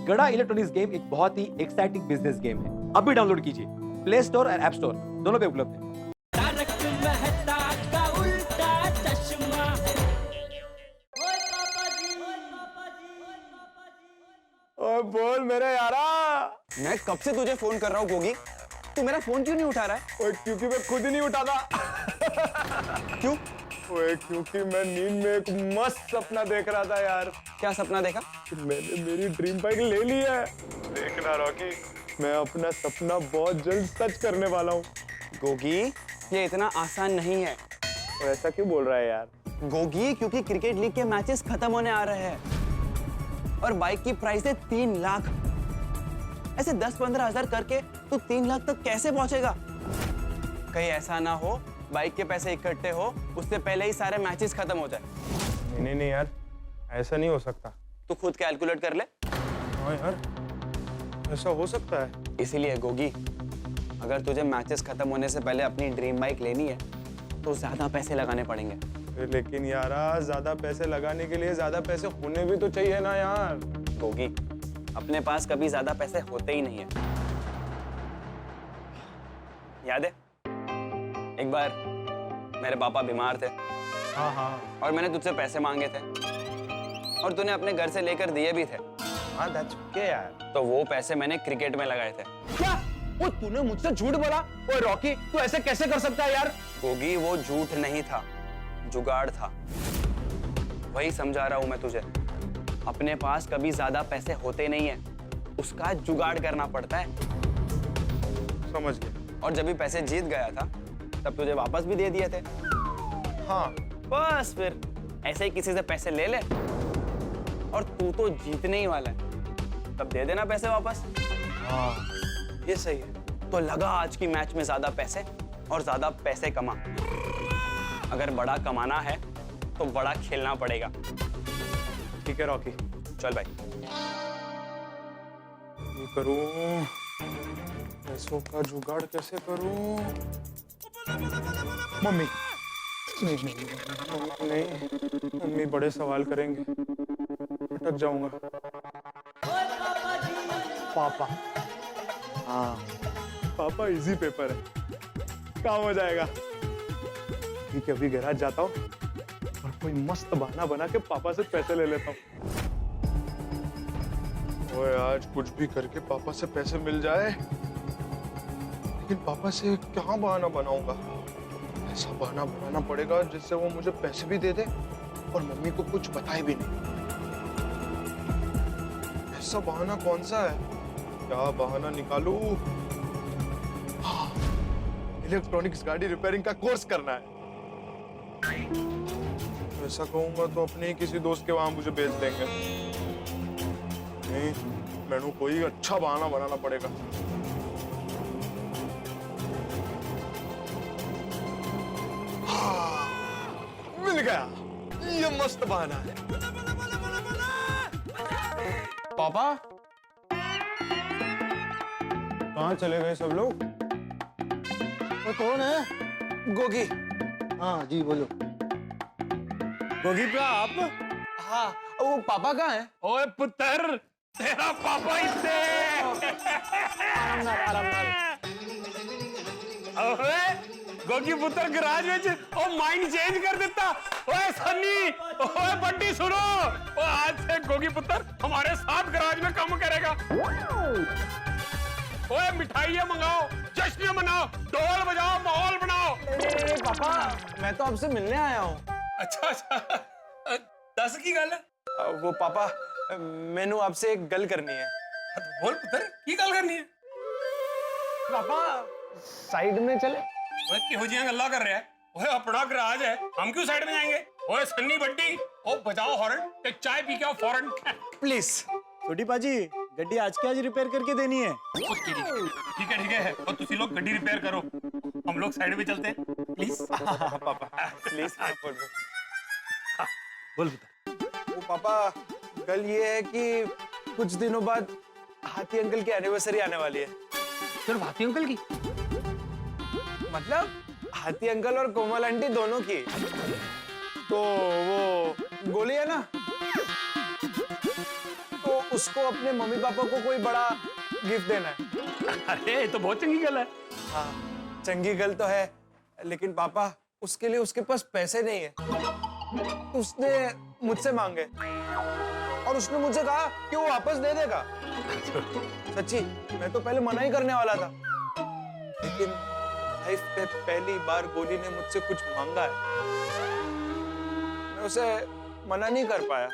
गड़ा electronics game एक बहुत ही एक्साइटिंग बिजनेस गेम है। अभी डाउनलोड कीजिए, प्ले स्टोर और ऐप स्टोर दोनों पे उपलब्ध है। तारक मेहता का उल्टा चश्मा। ओए पापा जी, ओए पापा जी, ओए पापा जी। ओए बोल मेरे यारा। मैं कब से तुझे फोन कर रहा हूँ गोगी, तू मेरा फोन क्यों नहीं उठा रहा है? ओए क्योंकि मैं खुद ही नहीं उठाता। क्यों? ओए क्योंकि मैं नींद में एक मस्त सपना देख रहा था यार। क्या सपना देखा? कि मैंने मेरी ड्रीम बाइक ले ली है। देखना रॉकी, मैं अपना सपना बहुत जल्द सच करने वाला हूँ। गोगी, ये इतना आसान नहीं है। और ऐसा क्यों बोल रहा है यार? गोगी, क्योंकि क्रिकेट लीग के मैचेस खत्म होने आ रहे हैं और बाइक की प्राइस है 3 लाख। ऐसे 10-15 हजार करके तू 3 लाख तक कैसे पहुंचेगा? कहीं ऐसा ना हो बाइक के पैसे इकट्ठे हो उससे पहले ही सारे मैचेस खत्म हो जाए। नहीं यार, ऐसा नहीं हो सकता। तू खुद कैलकुलेट कर ले। हाँ यार, ऐसा हो सकता है। इसीलिए गोगी, अगर तुझे मैचेस खत्म होने से पहले अपनी ड्रीम बाइक लेनी है तो ज्यादा पैसे लगाने पड़ेंगे। लेकिन यारा, ज्यादा पैसे लगाने के लिए ज्यादा पैसे होने भी तो चाहिए ना यार। गोगी, अपने पास कभी ज्यादा पैसे होते ही नहीं है। याद है एक बार मेरे पापा बीमार थे हाँ और मैंने तुझसे पैसे मांगे थे और तूने अपने घर से लेकर दिए भी थे। हाँ, दैट्स ओके यार। तो वो पैसे मैंने क्रिकेट में लगाए थे। क्या? वो तूने मुझसे झूठ बोला? ओए रॉकी, तू ऐसे कैसे कर सकता है यार? गोगी, वो झूठ नहीं था, जुगाड़ था। वही समझा रहा हूं मैं तुझे। अपने पास कभी ज्यादा पैसे होते नहीं है, उसका जुगाड़ करना पड़ता है। समझ गया। और जब भी पैसे जीत गया था तब तुझे वापस भी दे दिए थे। हाँ, बस फिर ऐसे ही किसी से पैसे ले ले और तू तो जीतने ही वाला है, तब दे देना पैसे वापस। हाँ, ये सही है। तो लगा आज की मैच में ज्यादा पैसे और ज्यादा पैसे कमा। अगर बड़ा कमाना है तो बड़ा खेलना पड़ेगा। ठीक है रॉकी। चल भाई। ये करूं, पैसों का जुगाड़ कैसे करूं? मम्मी नहीं, मम्मी बड़े सवाल करेंगे, अटक जाऊंगा। पापा, हाँ पापा, इजी पेपर है, काम हो जाएगा। ठीक है, अभी गैराज जाता हूँ और कोई मस्त बहाना बना के पापा से पैसे ले लेता हूँ। ओए, आज कुछ भी करके पापा से पैसे मिल जाए। लेकिन पापा से क्या बहाना बनाऊंगा? ऐसा बहाना बनाना पड़ेगा जिससे वो मुझे पैसे भी दे दे और मम्मी को कुछ बताए भी नहीं। ऐसा बहाना कौन सा है? क्या बहाना निकालूं? हाँ, इलेक्ट्रॉनिक्स गाड़ी रिपेयरिंग का कोर्स करना है। ऐसा कहूंगा तो अपने ही किसी दोस्त के वहां मुझे भेज देंगे। नहीं, मैंने कोई अच्छा बहाना बनाना पड़ेगा। हाँ, मिल गया, ये मस्त बहाना है। पापा, कहाँ चले गए सब लोग? वो कौन है? गोगी। हाँ जी, बोलो। गोगी पे आप? हाँ, वो पापा कहाँ है? ओए पुत्र, तेरा पापा ही थे। ओए गोगी पुत्र गराज में ओ माइंड चेंज कर देता। ओए सन्नी, ओए बंटी सुनो, ओ आज से गोगी पुत्र हमारे साथ गराज में काम करेगा। ओए मिठाइयाँ मंगाओ, जश्न मनाओ, ढोल बजाओ, माहौल बनाओ। पापा, मैं तो आपसे मिलने आया हूँ। अच्छा, दस की गल है? वो पापा, मैंने आपसे एक गल करनी है। बोल पुत्र, की गल करनी है? पापा, साइड में चले। ओए किहो जियां गल्ला कर रहा है? ओए अपना गराज है, हम क्यों साइड में जाएंगे? ओए सन्नी बंटी, ओ बजाओ हॉर्न ते चाय पी के आओ फौरन। प्लीज छोटी पाजी, गड्डी आज के आज रिपेयर करके देनी है। ठीक है, और तुसी लोग गड्डी रिपेयर करो, हम लोग साइड में चलते हैं, प्लीज। पापा प्लीज बोल दो। बोल बेटा। वो पापा, गल ये है कि कुछ दिनों बाद हाथी अंकल की एनिवर्सरी आने वाली है। सिर्फ हाथी अंकल की? मतलब हाथी अंकल और कोमल आंटी दोनों की। तो वो गोली है ना, तो उसको अपने मम्मी पापा को कोई बड़ा गिफ्ट देना है। अरे ये तो बहुत चंगी गल है। हाँ, चंगी गल तो है, लेकिन पापा उसके लिए उसके पास पैसे नहीं है। तो उसने मुझसे मांगे और उसने मुझसे कहा कि वो वापस दे देगा। सच्ची, मैं तो पहले मना ही करने वाला था, लेकिन लाइफ में पहली बार गोली ने मुझसे कुछ मांगा है। मैं उसे मना नहीं कर पाया।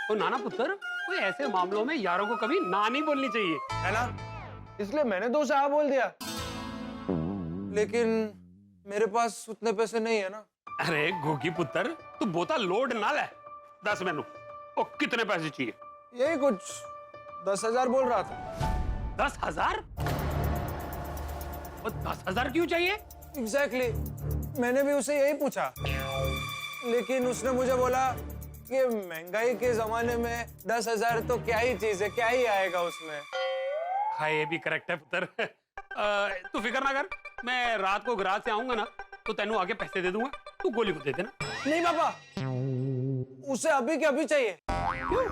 तो नाना पुत्र, कोई ऐसे मामलों में यारों को कभी ना नहीं बोलनी चाहिए, है ना? इसलिए मैंने तो उसे हाँ बोल दिया, लेकिन मेरे पास उतने पैसे नहीं है ना। अरे गोगी पुत्र, तू बोता लोड ना ले। 10 मैनू ओ कितने पैसे चाहिए? यही कुछ 10,000 बोल रहा था। 10,000? और 10,000 क्यों चाहिए? एग्जैक्टली, मैंने भी उसे यही पूछा, लेकिन उसने मुझे बोला कि महंगाई के जमाने में 10,000 तो क्या ही चीज है, क्या ही आएगा उसमें। हाँ ये भी करेक्ट है पुत्र। तू फिक्र ना कर, मैं रात को ग्राहक से आऊंगा ना तो तेनू आगे पैसे दे दूंगा, तू गोली को दे देना। नहीं पापा, उसे अभी के अभी चाहिए। क्यों?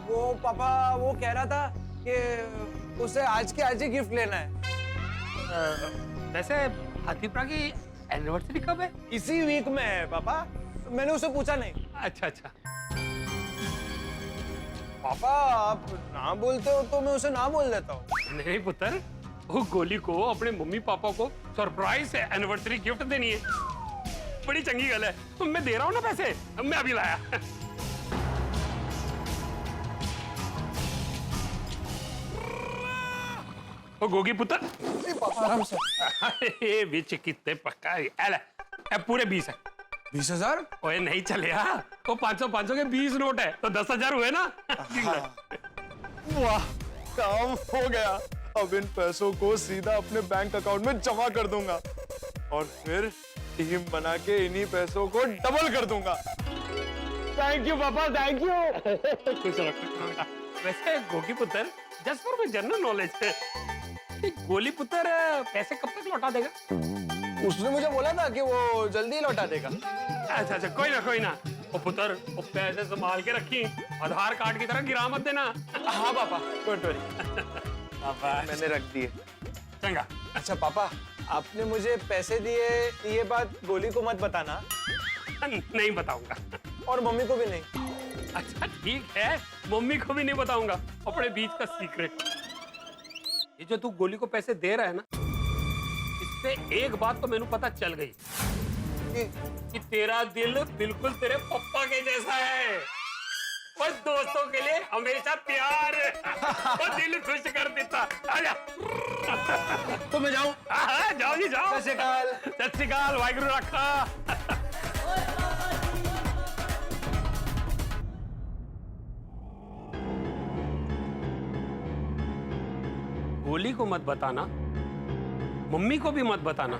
वो पापा वो कह रहा था कि उसे आज के आज ही गिफ्ट लेना है। वैसे हाथीपुरा की एनिवर्सरी कब है? इसी वीक में है पापा, मैंने उसे पूछा नहीं। अच्छा अच्छा। पापा आप ना बोलते हो तो मैं उसे ना बोल देता हूँ। नहीं पुत्र, वो गोली को अपने मम्मी पापा को सरप्राइज एनिवर्सरी गिफ्ट देनी है। बड़ी चंगी गल है, तो मैं दे रहा हूँ ना पैसे, मैं अभी लाया। ओ गोगी पुत्र, पापा आराम से। अरे बिच कितने पक्का है। एले, ए पूरे 20 है। 20,000? ओए नहीं चले हाँ, वो 500 के 20 नोट है तो 10,000 हुए ना। वाह, काम हो गया। अब इन पैसों को सीधा अपने बैंक अकाउंट में जमा कर दूंगा और फिर टीम बना के इन्हीं पैसों को डबल कर दूंगा। थैंक यू पापा, थैंक यू। खुश रखो। वैसे गोगी पुत्र, just for my general knowledge, ये गोली पुत्र पैसे कब तक लौटा देगा? उसने मुझे बोला था कि वो जल्दी लौटा देगा। अच्छा अच्छा, कोई ना। ओ पुत्र, वो पैसे संभाल के रखी, आधार कार्ड की तरह गिरा मत देना। हाँ पापा, डोंट वरी। पापा मैंने रख दिए। चंगा। अच्छा पापा, आपने मुझे पैसे दिए, ये बात गोली को मत बताना। नहीं बताऊंगा। और मम्मी को भी नहीं। अच्छा ठीक है, मम्मी को भी नहीं बताऊंगा, अपने बीच का सीक्रेट। ये जो तू गोली को पैसे दे रहा है ना, इससे एक बात तो मैंने पता चल गई कि तेरा दिल बिल्कुल तेरे पप्पा के जैसा है। और दोस्तों के लिए हमेशा प्यार और दिल खुश कर देता। आजा। तो मैं जाऊं? हाँ, जाओ जी जाओ। सत श्री अकाल। सत श्री अकाल, वाहिगुरु रखा। गोली को मत बताना, मम्मी को भी मत बताना।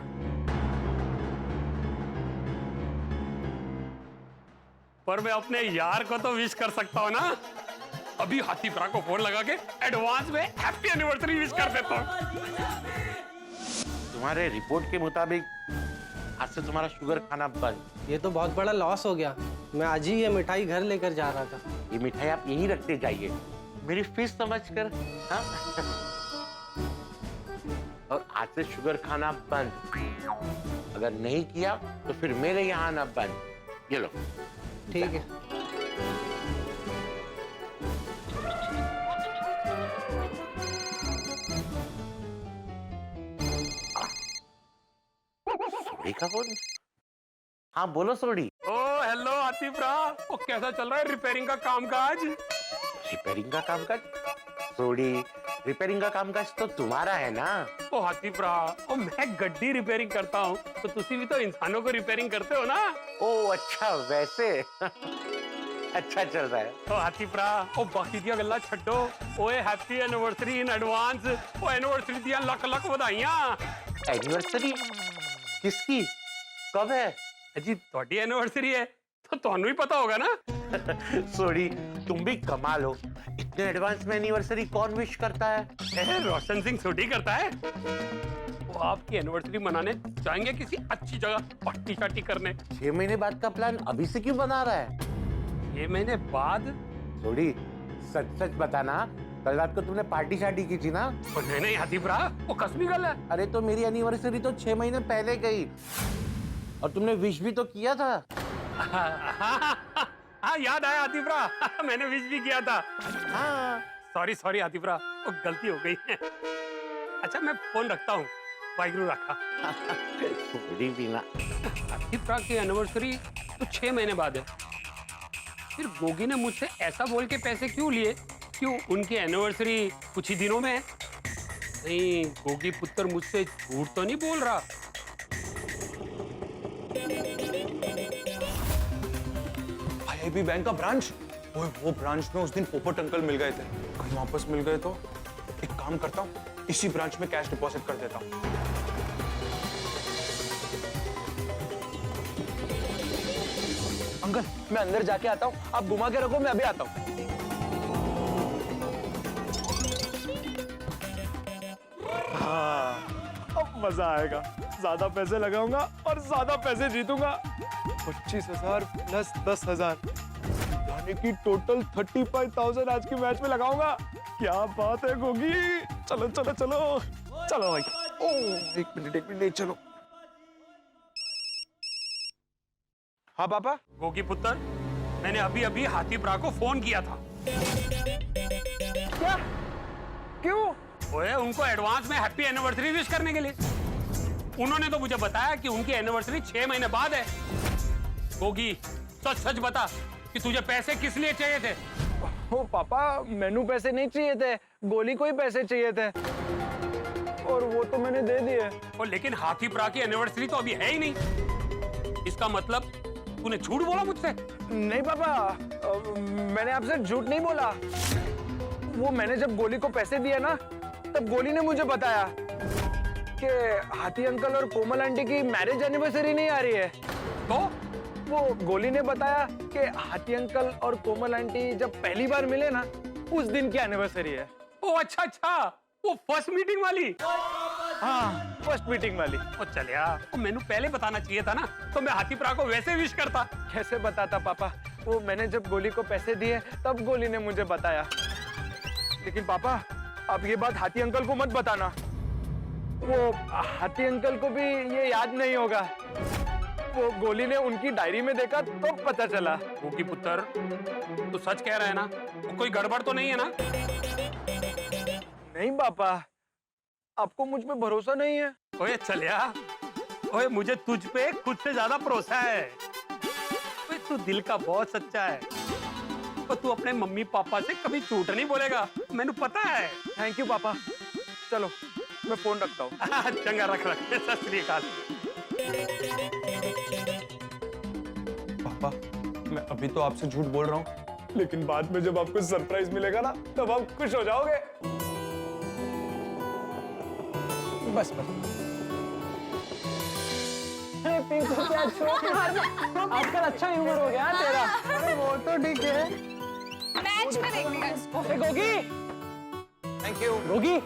पर मैं अपने यार को तो विश कर सकता हूँ ना। अभी हाथीपुरा को फोन लगा के एडवांस में हैप्पी एनिवर्सरी विश कर देता हूँ। तुम्हारे रिपोर्ट के मुताबिक आज से तुम्हारा शुगर खाना बंद। ये तो बहुत बड़ा लॉस हो गया। मैं आज ही ये मिठाई घर लेकर जा रहा था। ये मिठाई आप यहीं रखते जाइए, मेरी फीस समझकर। हाँ? और आज से शुगर खाना बंद। अगर नहीं किया तो फिर मेरे यहाँ आना बंद। ये लो। ठीक है। सोडी का फोन? हाँ बोलो सोडी। ओ हेलो हाथीपुरा, ओ कैसा चल रहा है रिपेयरिंग का कामकाज? रिपेयरिंग का कामकाज? सोडी, रिपेयरिंग का कामकाज तो तुम्हारा है ना। ओ हाथीपुरा, ओ मैं गड्डी रिपेयरिंग करता हूँ तो तुसी भी तो इंसानों को रिपेयरिंग करते हो ना। ओ अच्छा, वैसे। अच्छा चल रहा है। ओ हाथीपुरा, ओ बाकी दिया गल्ला छड्डो। ओए हैप्पी एनिवर्सरी इन एडवांस। ओ एनिवर्सरी दिया लख लख बधाइयां। एनिवर्सरी किसकी, कब है? जी ਤੁਹਾਡੀ एनिवर्सरी है तो ਤੁਹਾਨੂੰ ही पता होगा ना। सोडी, तुम भी कमाल हो। इतने एडवांस में एनिवर्सरी कौन विश करता है? रोशन सिंह सोडी करता है। वो आपकी एनिवर्सरी मनाने जाएंगे किसी अच्छी जगह पार्टी शार्टी करने। 6 महीने बाद का प्लान अभी से क्यों बना रहा है? 6 महीने बाद? सोडी, सच सच बताना, कल रात को तुमने पार्टी शार्टी की थी ना? और नहीं आतिफ रहा, वो कसमी गल है। अरे तो मेरी एनिवर्सरी तो 6 महीने पहले गई और तुमने विश भी तो किया था। हाँ याद आया आतिफ रहा, मैंने विश भी किया था। हाँ। सॉरी आतिफ रहा, वो गलती हो गई है। अच्छा मैं फोन रखता हूँ, वाहिगुरु रखा। थोड़ी पीना। आतिफ रहा की एनिवर्सरी तो 6 महीने बाद है, फिर गोगी ने मुझसे ऐसा बोल के पैसे क्यों लिए? क्यों उनकी एनिवर्सरी कुछ ही दिनों में है? नहीं, गोगी पुत्र मुझसे झूठ तो नहीं बोल रहा। आईआईबी बैंक का ब्रांच, वो ब्रांच में उस दिन पोपट अंकल मिल गए थे। कहीं वापस मिल गए तो एक काम करता हूँ, इसी ब्रांच में कैश डिपॉजिट कर देता हूँ। अंकल मैं अंदर जाके आता हूँ, आप घुमा के रखो, मैं अभी आता हूँ। हाँ, अब मजा आएगा। ज्यादा पैसे लगाऊंगा और ज्यादा पैसे जीतूंगा। 25,000 प्लस 10,000 यानी कि टोटल 35,000 आज के मैच में लगाऊंगा। क्या बात है गोगी, चलो चलो चलो चलो भाई। ओ एक मिनट चलो। हाँ पापा। गोगी पुत्र, मैंने अभी अभी हाथी ब्रा को फोन किया था। क्या? क्यों? ओए, उनको एडवांस में हैप्पी एनिवर्सरी विश करने के लिए। उन्होंने तो मुझे बताया कि उनकी एनिवर्सरी 6 महीने बाद है। गोगी सच सच बता कि तुझे पैसे किस लिए चाहिए थे? ओ पापा, मैनू पैसे नहीं चाहिए थे, गोली को ही पैसे चाहिए थे और वो तो मैंने दे दिए। और लेकिन हाथी ब्रा की एनिवर्सरी तो अभी है ही नहीं। इसका मतलब तूने झूठ बोला मुझसे? नहीं पापा, मैंने आपसे झूठ नहीं बोला। वो मैंने जब गोली को पैसे दिए ना, तब गोली ने मुझे बताया कि हाथी अंकल और कोमल आंटी की मैरिज एनिवर्सरी नहीं आ रही है। तो वो गोली ने बताया कि हाथी अंकल और कोमल आंटी जब पहली बार मिले ना, उस दिन की एनिवर्सरी है। ओ अच्छा, वो फर्स्ट मीटिंग वाली। हाँ, फर्स्ट मीटिंग वाली। ओ चल यार, तो मैंने पहले बताना चाहिए था ना, तो मैं हाथी ब्रा को वैसे विश करता। कैसे बताता पापा, वो मैंने जब गोली को पैसे दिए तब गोली ने मुझे बताया। लेकिन पापा, आप ये बात हाथी अंकल को मत बताना। वो हाथी अंकल को भी ये याद नहीं होगा। वो गोली ने उनकी डायरी में देखा तो पता चला। गोगी पुत्र, तू सच कह रहा है ना? कोई गड़बड़ तो नहीं है ना? नहीं पापा, आपको मुझ पे भरोसा नहीं है? ओए चल यार, ओए मुझे तुझ पे खुद से ज्यादा भरोसा है। ओए तू दिल का बहुत सच्चा है। तो तू अपने मम्मी पापा से कभी झूठ नहीं बोलेगा, मैंने पता है। थैंक यू पापा। चलो मैं फोन रखता हूँ। चंगा रख। सत श्री अकाल। पापा, मैं अभी तो आपसे झूठ बोल रहा हूँ, लेकिन बाद में जब आपको सरप्राइज मिलेगा ना, तब आप खुश हो जाओगे। बस पिंकू क्या आजकल अच्छा ह्यूमर हो गया तेरा। अरे वो तो ठीक है, मैच में देखने का इसको। Gogi, thank you. गोगी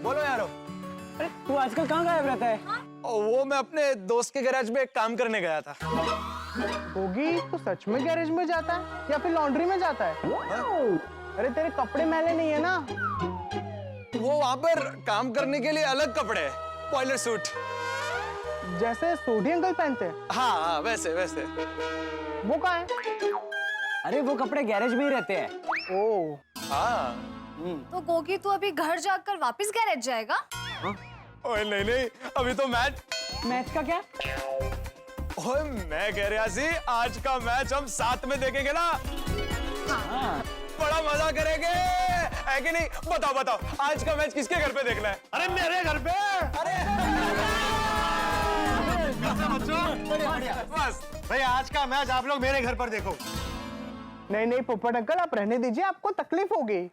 बोलो यारो। अरे तू आजकल कहाँ गायब रहता है? वो मैं अपने दोस्त के गैराज में काम करने गया था। गोगी, तू सच में गैरेज में जाता है या फिर लॉन्ड्री में जाता है? अरे तेरे कपड़े मैले नहीं है ना? वो वहाँ पर काम करने के लिए अलग कपड़े, बॉयलर सूट, जैसे सोडी अंकल पहनते हैं। हाँ वैसे। वो कहाँ है? अरे वो कपड़े गैरेज में ही रहते हैं। ओ हाँ। तो गोगी, तू अभी घर जाकर वापस गैरेज जाएगा? ओए नहीं, अभी तो मैच का क्या? ओए मैं कह रहा सी, आज का मैच हम साथ में देखेंगे ना। हाँ। बड़ा मजा करेंगे, है कि नहीं? बताओ आज का मैच किसके घर पे देखना है? अरे मेरे घर पे। अरे बस भाई, आज का मैच आप लोग मेरे घर पर देखो। नहीं पोपट अंकल, आप रहने दीजिए, आपको तकलीफ होगी।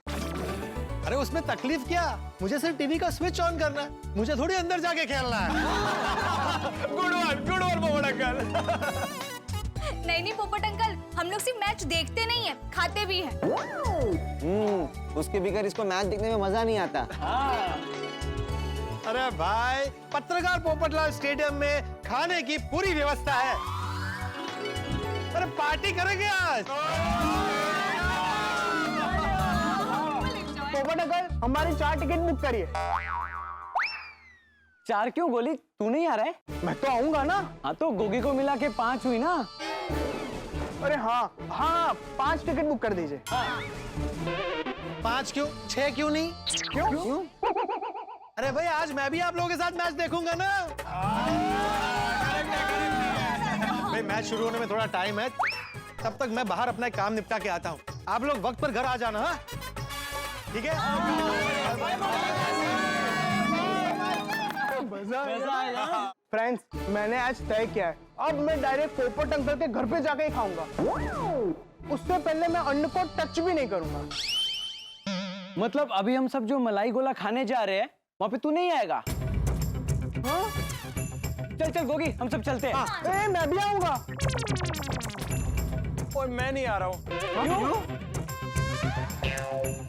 अरे उसमें तकलीफ क्या, मुझे सिर्फ टीवी का स्विच ऑन करना है, मुझे थोड़ी अंदर जाके खेलना है। गुड वन पोपट अंकल। नहीं पोपट अंकल, हम लोग सिर्फ मैच देखते नहीं है, खाते भी हैं। उसके बगैर इसको मैच देखने में मजा नहीं आता। अरे भाई, पत्रकार पोपटलाल स्टेडियम में खाने की पूरी व्यवस्था है। अरे पार्टी करेंगे आज। पोपट अंकल हमारी 4 टिकट बुक करिए। 4 क्यों गोली, तू नहीं आ रहा है? मैं तो आऊंगा ना। हाँ तो गोगी को मिला के 5 हुई ना। अरे हाँ हाँ 5 टिकट बुक कर दीजिए। 5 क्यों, 6 क्यों नहीं? क्यों? अरे भाई आज मैं भी आप लोगों के साथ मैच देखूंगा ना। भाई मैच शुरू होने में थोड़ा टाइम है, तब तक मैं बाहर अपना काम निपटा के आता हूँ। आप लोग वक्त पर घर आ जाना। हाँ ठीक है। फ्रेंड्स, मैंने आज तय किया है, अब मैं डायरेक्ट पोपट अंकल के घर पे जाके ही खाऊंगा। उससे पहले मैं अन्न को टच भी नहीं करूंगा। मतलब अभी हम सब जो मलाई गोला खाने जा रहे हैं वहाँ पे तू नहीं आएगा? हाँ? चल चल गोगी, हम सब चलते हैं। ए, मैं भी आऊंगा। और मैं नहीं आ रहा हूँ। क्यों?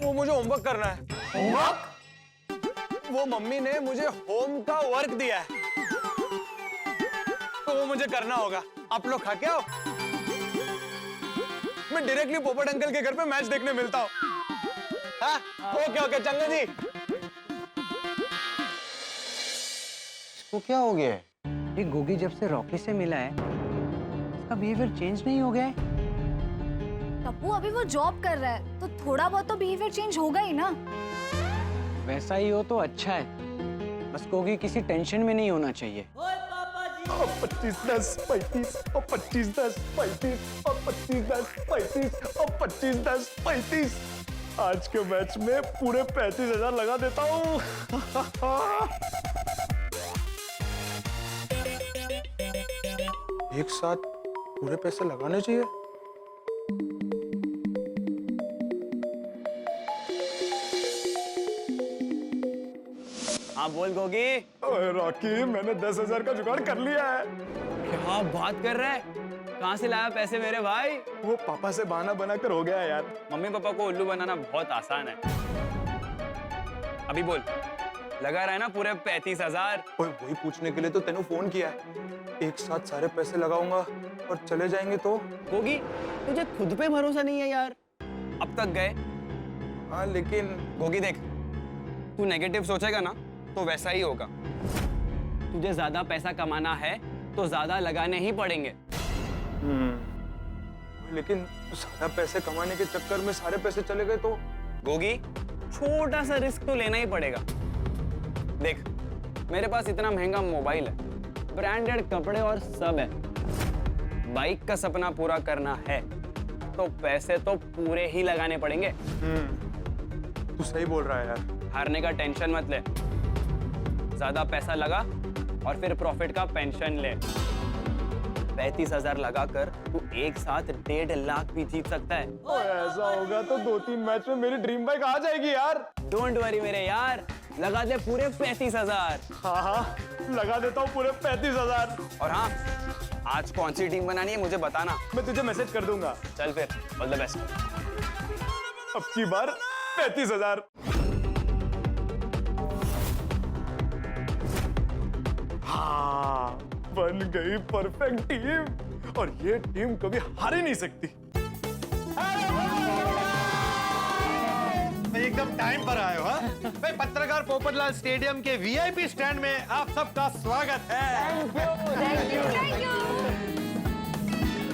वो मुझे होमवर्क करना है। होमवर्क? वो मम्मी ने मुझे होम का वर्क दिया है, तो वो मुझे करना होगा। आप लोग खा के आओ, मैं डायरेक्टली पोपट अंकल के घर पे मैच देखने मिलता हूँ। हाँ ओके ओके चंगा जी। इसको क्या हो गया है? ये गोगी जब से रॉकी से मिला है इसका बिहेवियर चेंज नहीं हो गया है। टप्पू अभी वो जॉब कर रहा है तो थोड़ा बहुत तो बिहेवियर चेंज होगा ही ना। वैसा ही हो तो अच्छा है, बस गोगी किसी टेंशन में नहीं होना चाहिए। 25-10 35 और 25-10 35 और 25-10 35 और 25-10 35। आज के मैच में पूरे 35,000 लगा देता हूँ। एक साथ पूरे पैसे लगाने चाहिए। हाँ बोल गोगी। ओए रॉकी, मैंने 10,000 का जुगाड़ कर लिया है। क्या बात कर रहा है? कहाँ से लाया पैसे मेरे भाई? वो पापा से बहाना बनाकर हो गया यार। मम्मी पापा को उल्लू बनाना बहुत आसान है। अभी बोल, लगा रहा है ना पूरे 35,000? ओए वही पूछने के लिए तो तेनू फोन किया है। एक साथ सारे पैसे लगाऊंगा और चले जाएंगे तो? गोगी तुझे खुद पे भरोसा नहीं है यार। अब तक गए। हाँ लेकिन गोगी देख, तू नेगेटिव सोचेगा ना तो वैसा ही होगा। तुझे ज्यादा पैसा कमाना है तो ज्यादा लगाने ही पड़ेंगे। लेकिन ज्यादा पैसे कमाने के चक्कर में सारे पैसे चले गए तो? गोगी छोटा सा रिस्क तो लेना ही पड़ेगा। देख मेरे पास इतना महंगा मोबाइल है, ब्रांडेड कपड़े और सब है। बाइक का सपना पूरा करना है तो पैसे तो पूरे ही लगाने पड़ेंगे। तू सही बोल रहा है यार। हारने का टेंशन मत ले, ज्यादा पैसा लगा और फिर प्रॉफिट का पेंशन ले। 35,000 लगाकर तू एक साथ 1.5 लाख भी जीत सकता है। ऐसा होगा तो 2-3 मैच में मेरी ड्रीम बाइक आ जाएगी यार। डोंट वरी मेरे यार, लगा दे पूरे 35,000। हाँ लगा देता हूँ पूरे 35,000। और हाँ, आज कौन सी टीम बनानी है मुझे बताना। मैं तुझे मैसेज कर दूंगा। चल फिर, ऑल द बेस्ट। अब की बार 35,000। हाँ बन गई परफेक्ट टीम, और ये टीम कभी हार ही नहीं सकती। एकदम टाइम पर आए हो। हाँ भाई, पत्रकार पोपटलाल स्टेडियम के वीआईपी स्टैंड में आप सबका स्वागत है। Thank you.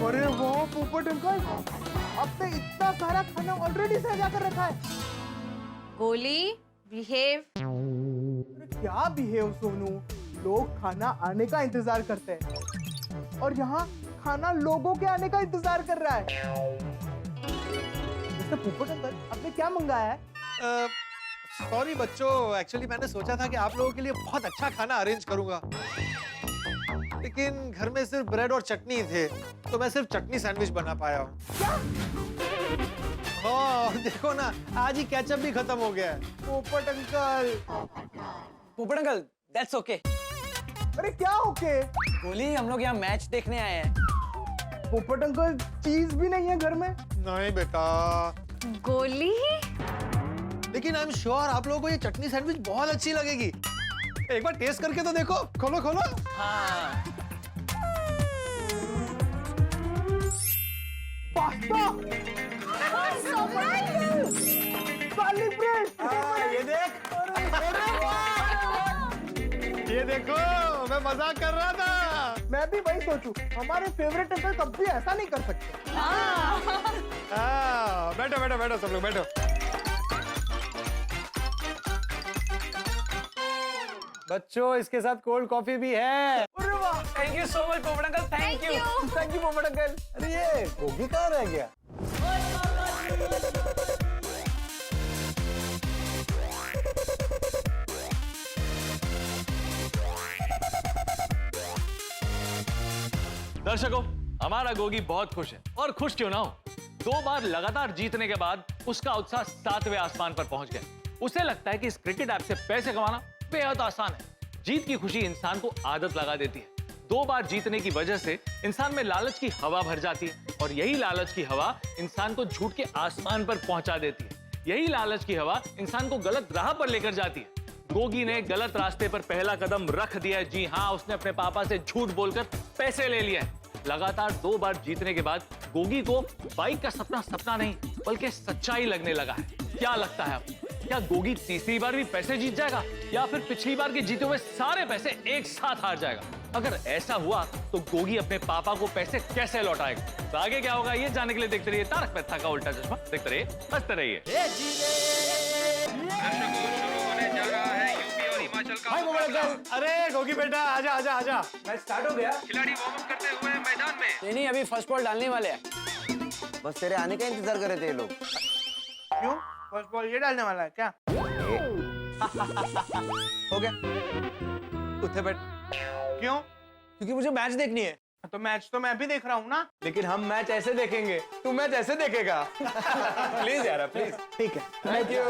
अरे वाह पोपट अंकल, आपने इतना सारा खाना ऑलरेडी सजा कर रखा है। गोली बिहेव। अरे क्या बिहेव सोनू, लोग खाना आने का इंतजार करते हैं और यहाँ खाना लोगों के आने का इंतजार कर रहा है। मिस्टर पोपट अंकल, आपने क्या मंगाया है? सॉरी बच्चों, एक्चुअली मैंने सोचा था कि आप लोगों के लिए बहुत अच्छा खाना अरेंज करूंगा, लेकिन घर में सिर्फ ब्रेड और चटनी थे तो मैं सिर्फ चटनी सैंडविच बना पाया हूँ। हाँ देखो ना, आज ही केचप भी खत्म हो गया है। पोपट अंकल। पोपट अंकल, दैट्स ओके। अरे क्या ओके? गोली, हम लोग यहाँ मैच देखने आए हैं। पोपट अंकल, चीज भी नहीं है घर में। नहीं बेटा, गोली लेकिन आई एम श्योर आप लोगों को ये चटनी सैंडविच बहुत अच्छी लगेगी। एक बार टेस्ट करके तो देखो। खोलो खोलो। हाँ। Pasta, garlic bread. देखो मैं मजाक कर रहा था। मैं भी वही सोचूं, हमारे फेवरेट अंकल कब भी ऐसा नहीं कर सकते। बैठो बैठो बैठो सब लोग बैठो। बच्चों इसके साथ कोल्ड कॉफी भी है। अरे वाह, थैंक यू सो मच पोपट uncle, thank you. Thank you पोपट अंकल। अरे ये गोगी कहाँ रह गया? दर्शकों, हमारा गोगी बहुत खुश है और खुश क्यों ना हो। 2 बार लगातार जीतने के बाद उसका उत्साह 7वें आसमान पर पहुंच गया। उसे लगता है कि इस क्रिकेट ऐप से पैसे कमाना बेहद आसान है। जीत की खुशी इंसान को आदत लगा देती है। 2 बार जीतने की वजह से इंसान में लालच की हवा भर जाती है और यही लालच की हवा इंसान को झूठ के आसमान पर पहुंचा देती है। यही लालच की हवा इंसान को गलत राह पर लेकर जाती है। गोगी ने गलत रास्ते पर पहला कदम रख दिया है। जी हाँ, उसने अपने पापा से झूठ बोलकर पैसे ले लिए हैं। लगातार 2 बार जीतने के बाद गोगी को बाइक का सपना सपना नहीं बल्कि सच्चाई लगने लगा है। क्या लगता है आपको, क्या गोगी तीसरी बार भी पैसे जीत जाएगा या फिर पिछली बार के जीते हुए सारे पैसे एक साथ हार जाएगा? अगर ऐसा हुआ तो गोगी अपने पापा को पैसे कैसे लौटाएगा? तो आगे क्या होगा ये जानने के लिए देखते रहिए तारक मेहता का उल्टा चश्मा। देखते रहिए, हंसते रहिए। हाय पोपट अंकल। अरे गोगी बेटा आजा आजा आजा। मैच स्टार्ट हो गया। खिलाड़ी वार्म अप करते हुए मैदान में। नहीं अभी फर्स्ट बॉल डालने वाले हैं। बस तेरे आने का इंतजार कर रहे थे ये लोग। क्यों? फर्स्ट बॉल ये डालने वाला है क्या? हो गया। उठे बैठ। क्यों? क्योंकि मुझे मैच देखनी है। तो मैच तो मैं भी देख रहा हूँ ना। लेकिन हम मैच ऐसे देखेंगे, तू मैच ऐसे देखेगा। प्लीज यार प्लीज। ठीक है। Thank you.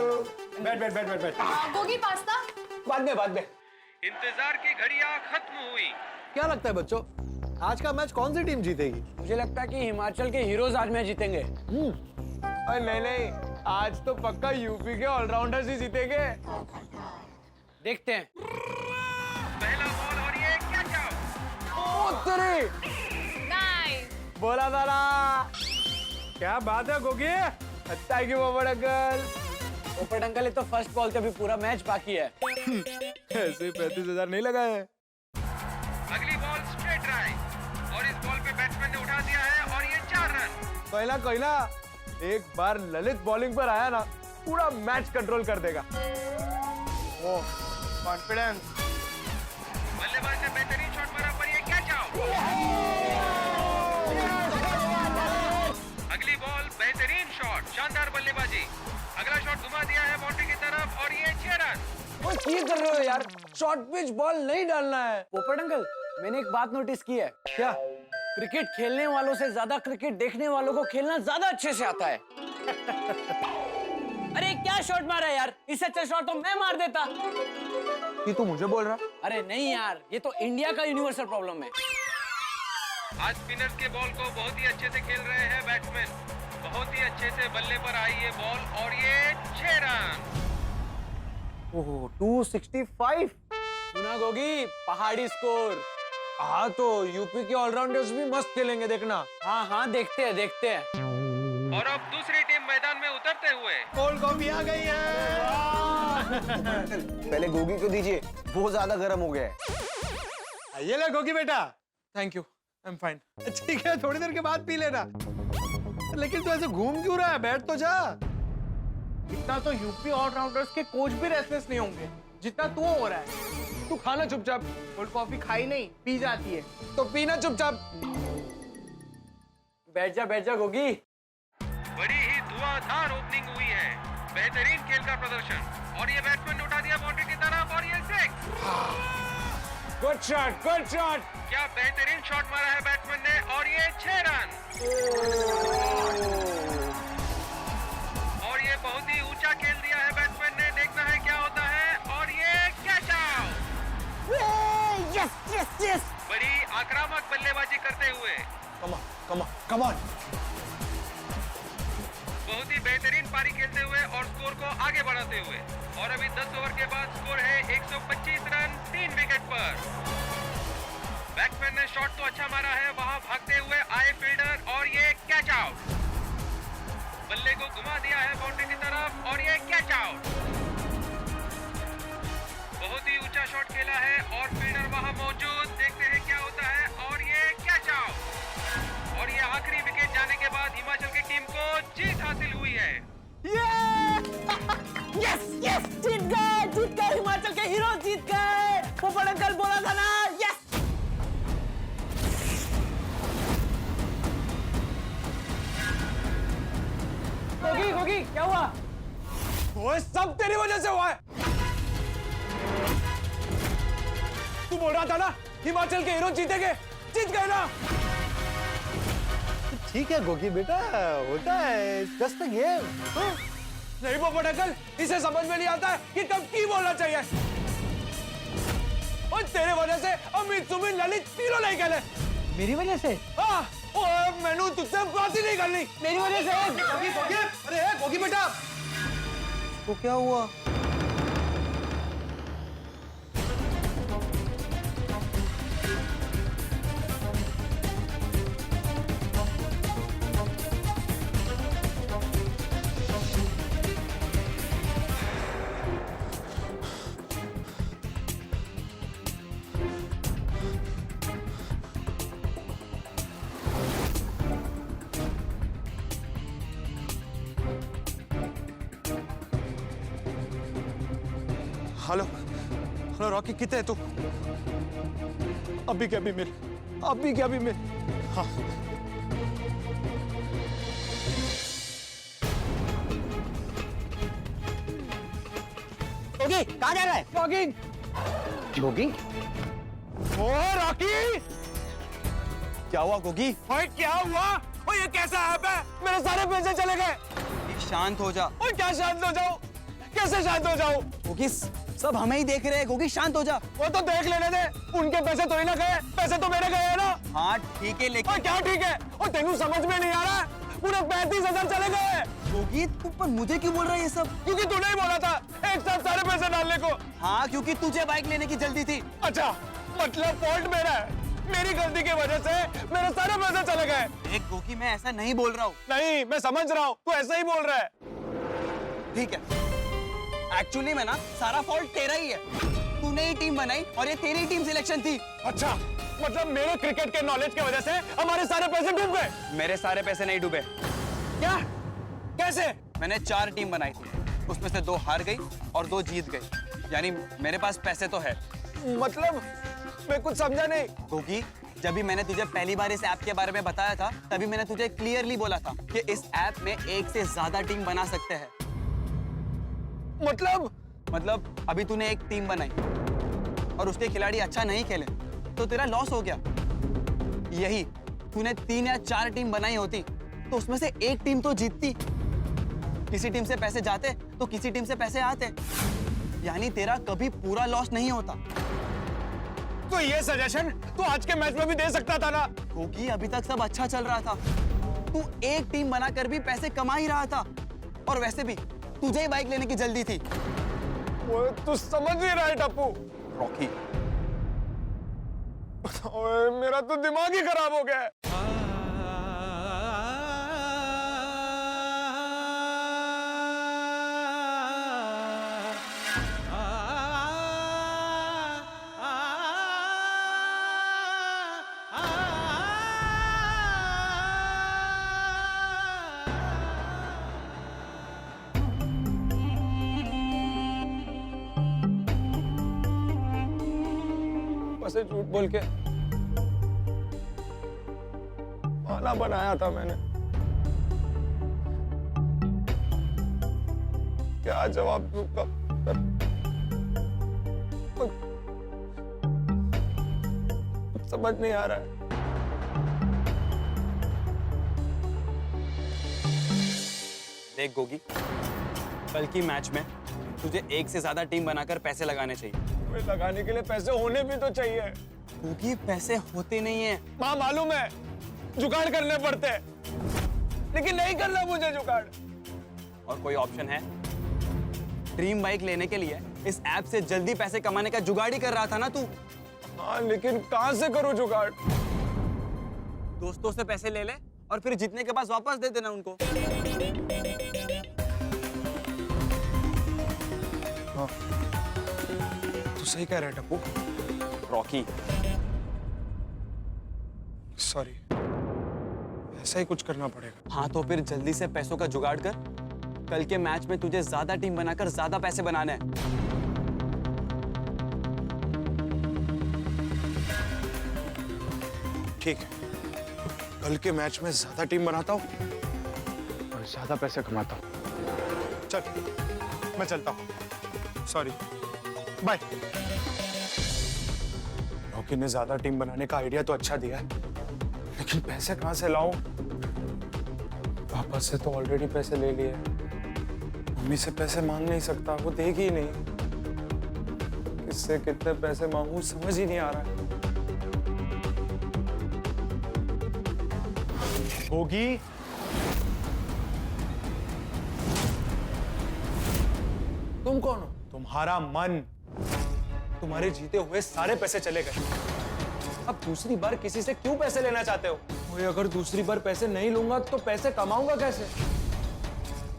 बैठ बैठ बैठ बैठ बैठ। गोगी पास्ता। बाद में। इंतजार की घड़ियां खत्म हुई। क्या लगता है बच्चों, आज का मैच कौन सी टीम जीतेगी? मुझे लगता है कि हिमाचल के हीरोज आज मैच जीतेंगे। अरे नहीं, आज तो पक्का यूपी के ऑलराउंडर्स ही जीतेंगे। देखते हैं। पहला बॉल और ये क्या नाइस। बोला था ना। क्या बात है गोगी। थैंक यू पोपट अंकल। पोपट अंकल, ये तो फर्स्ट बॉल से अभी पूरा मैच बाकी है। ऐसे 35,000 नहीं लगाए हैं। अगली बॉल स्ट्रेट ड्राइव और इस बॉल पे बैट्समैन ने उठा दिया है और ये 4 रन। कोई ना एक बार ललित बॉलिंग पर आया ना, पूरा मैच कंट्रोल कर देगा। ओ कॉन्फिडेंस। बल्लेबाज ने बेहतरीन शॉट मारा पर ये कैच आउट। अगली बॉल बेहतरीन शॉट, शानदार बल्लेबाजी। अगला शॉट घुमा दिया है बाउंड्री की तरफ और ये 6 रन। ये कर रहे हो यार, शॉर्ट पिच बॉल नहीं डालना है। पोपट अंकल, मैंने एक बात नोटिस की है। क्या? क्रिकेट खेलने वालों से ज्यादा क्रिकेट देखने वालों को खेलना ज्यादा अच्छे से आता है। अरे क्या शॉट मारा यार, इससे अच्छा शॉट तो मैं मार देता। ये तू मुझे बोल रहा? अरे नहीं यार, ये तो इंडिया का यूनिवर्सल प्रॉब्लम है। आज स्पिनर्स के बॉल को बहुत ही अच्छे से खेल रहे हैं बैट्समैन। बहुत ही अच्छे से बल्ले पर आई ये बॉल और ये 6 रन। ओह 265। सुना गोगी, पहाड़ी स्कोर। हाँ तो यूपी के ऑलराउंडर्स भी मस्त खेलेंगे, देखना। हाँ देखते हैं। और अब दूसरी टीम मैदान में उतरते हुए। कोल्ड कॉफी आ गई है। पहले गोगी को दीजिए, वो ज्यादा गर्म हो गया है। ये ले गोगी बेटा। Thank you, I am fine. ठीक है, थोड़ी देर के बाद पी लेना। लेकिन तू ऐसे घूम क्यों रहा है, बैठ तो जा। इतना तो यूपी ऑलराउंडर्स के कोच भी रेस्टलेस नहीं होंगे जितना तू हो रहा है। तू खाना चुपचाप। कोल्ड कॉफी खाई नहीं, पी जाती है। तो पीना चुपचाप। बैठ जा गोगी। बड़ी ही धुआंधार ओपनिंग हुई है। बेहतरीन खेल का प्रदर्शन और ये बैट्समैन ने उठा दिया बाउंड्री की तरफ और ये 6। Good shot. क्या बेहतरीन शॉट मारा है बैट्समैन ने और ये 6 रन। और ये बहुत ही ऊंचा खेल दिया है बैट्समैन ने। देखना है क्या होता है और ये कैच आउट। यस। बड़ी आक्रामक बल्लेबाजी करते हुए कम ऑन। बहुत ही बेहतरीन पारी खेलते हुए और स्कोर को आगे बढ़ाते हुए। और अभी 10 ओवर के बाद स्कोर है 125 रन 3 विकेट पर। बैट्समैन ने शॉट तो अच्छा मारा है, वहां भागते हुए आए फील्डर और ये कैच आउट। बल्ले को घुमा दिया है बाउंड्री की तरफ और ये कैच आउट। बहुत ही ऊंचा शॉट खेला है और फील्डर वहां मौजूद। देखते हैं क्या होता है और ये कैच आउट। और ये आखिरी विकेट जाने के बाद हिमाचल की टीम को जीत हासिल हुई है। यस यस, जीत गए हिमाचल के हीरो जीत गए। पोपट अंकल बोला था ना, यस। गोगी क्या हुआ? वो सब तेरी वजह से हुआ है। तू बोल रहा था ना हिमाचल के हीरो जीतेंगे, जीत गए ना। ठीक है गोगी बेटा, होता है, जस्ट अ गेम। नहीं पोपट अंकल, इसे समझ में नहीं आता है कि कब की बोलना चाहिए। और तेरे वजह से अमित, सुमित, ललित तीनों नहीं खेले। मेरी वजह से? हाँ, और मैंने तुझसे बात ही नहीं करनी। मेरी वजह से? गोगी गोगी, अरे गोगी बेटा, तो क्या हुआ? हेलो हेलो रॉकी, कितने है तू? अभी क्या भी मिल, अभी क्या भी मिल। हाँ गोगी कहाँ जा रहा है? जॉगिंग। गोगी ओ रॉकी, क्या हुआ गोगी? ओए क्या हुआ? ओए ये कैसा ऐप है? मेरे सारे पैसे चले गए। शांत हो जा। ओए क्या शांत हो जाऊं? कैसे शांत हो जाऊं? गोगी सब हमें ही देख रहे हैं, गोगी शांत हो जा। वो तो देख लेने दे, उनके पैसे तो ही ना गए, पैसे तो मेरे गए हैं ना। हाँ ठीक है, लेकिन और क्या ठीक है? और तेनू समझ में नहीं आ रहा है? पूरे 35,000 चले गए। गोगी तू पर मुझे क्यों बोल रहा है ये सब? क्योंकि तूने ही बोला था एक साथ सारे पैसे डालने को। हाँ क्योंकि तुझे बाइक लेने की जल्दी थी। अच्छा, मतलब फॉल्ट मेरा है। मेरी गलती की वजह से मेरे सारे पैसे चले गए। देख गोगी मैं ऐसा नहीं बोल रहा हूँ। नहीं, मैं समझ रहा हूँ, तू ऐसा ही बोल रहा है। ठीक है, एक्चुअली में ना सारा फॉल्ट तेरा ही है। तूने ही टीम बनाई और ये तेरी टीम सिलेक्शन थी। अच्छा, मतलब मेरे क्रिकेट के नॉलेज की वजह से हमारे सारे पैसे डूब गए। मेरे सारे पैसे नहीं डूबे। क्या? कैसे? मैंने 4 टीम बनाई थी, उसमें से 2 हार गई और 2 जीत गई। यानी मेरे पास पैसे तो है। मतलब मैं कुछ समझा नहीं। क्योंकि जब भी मैंने तुझे पहली बार इस ऐप के बारे में बताया था, तभी मैंने तुझे क्लियरली बोला था कि इस ऐप में 1 से ज्यादा टीम बना सकते हैं। मतलब अभी तूने एक टीम बनाई और उसके खिलाड़ी अच्छा नहीं खेले तो तेरा लॉस हो गया। यही तूने 3 या 4 टीम बनाई होती तो उसमें से एक टीम तो जीतती। किसी टीम से पैसे जाते तो किसी टीम से पैसे आते, यानी तेरा कभी पूरा लॉस नहीं होता। तो ये सजेशन तू आज के मैच में भी दे सकता था ना। क्योंकि अभी तक सब अच्छा चल रहा था, तू एक टीम बनाकर भी पैसे कमा ही रहा था। और वैसे भी तुझे ही बाइक लेने की जल्दी थी। वो तू समझ नहीं रहा है टप्पू। रॉकी ओए, मेरा तो दिमाग ही खराब हो गया है। से झूठ बोल के बहाना बनाया था मैंने। क्या जवाब दूं कुछ समझ नहीं आ रहा है। देख गोगी, कल की मैच में तुझे 1 से ज्यादा टीम बनाकर पैसे लगाने चाहिए। लगाने के लिए पैसे होने भी तो चाहिए। क्योंकि पैसे होते नहीं है। हाँ मालूम है, जुगाड़ करने पड़ते हैं, लेकिन नहीं करना मुझे जुगाड़। और कोई ऑप्शन है? ड्रीम बाइक लेने के लिए इस ऐप से जल्दी पैसे कमाने का जुगाड़ ही कर रहा था ना तू। हाँ, लेकिन कहां से करूं जुगाड़? दोस्तों से पैसे ले ले और फिर जीतने के बाद वापस दे देना उनको। हाँ, तू सही कह रहा है टप्पू। रॉकी। सॉरी, ऐसा ही कुछ करना पड़ेगा। हाँ तो फिर जल्दी से पैसों का जुगाड़ कर। कल के मैच में तुझे ज्यादा टीम बनाकर ज्यादा पैसे बनाने हैं। ठीक है, कल के मैच में ज्यादा टीम बनाता हूँ और ज्यादा पैसे कमाता हूँ। चल, मैं चलता हूँ। Sorry, bye. रॉकी ने ज्यादा टीम बनाने का आइडिया तो अच्छा दिया है, लेकिन पैसे कहाँ से लाऊं? पापा से तो ऑलरेडी पैसे ले लिए, मम्मी से पैसे मांग नहीं सकता, वो देगी ही नहीं। किससे कितने पैसे मांगू समझ ही नहीं आ रहा। होगी तुम कौन हो? तुम्हारा मन। तुम्हारे जीते हुए सारे पैसे चले गए। अब दूसरी बार किसी से क्यों पैसे लेना चाहते हो? ओए, अगर दूसरी बार पैसे नहीं लूंगा तो पैसे कमाऊंगा कैसे?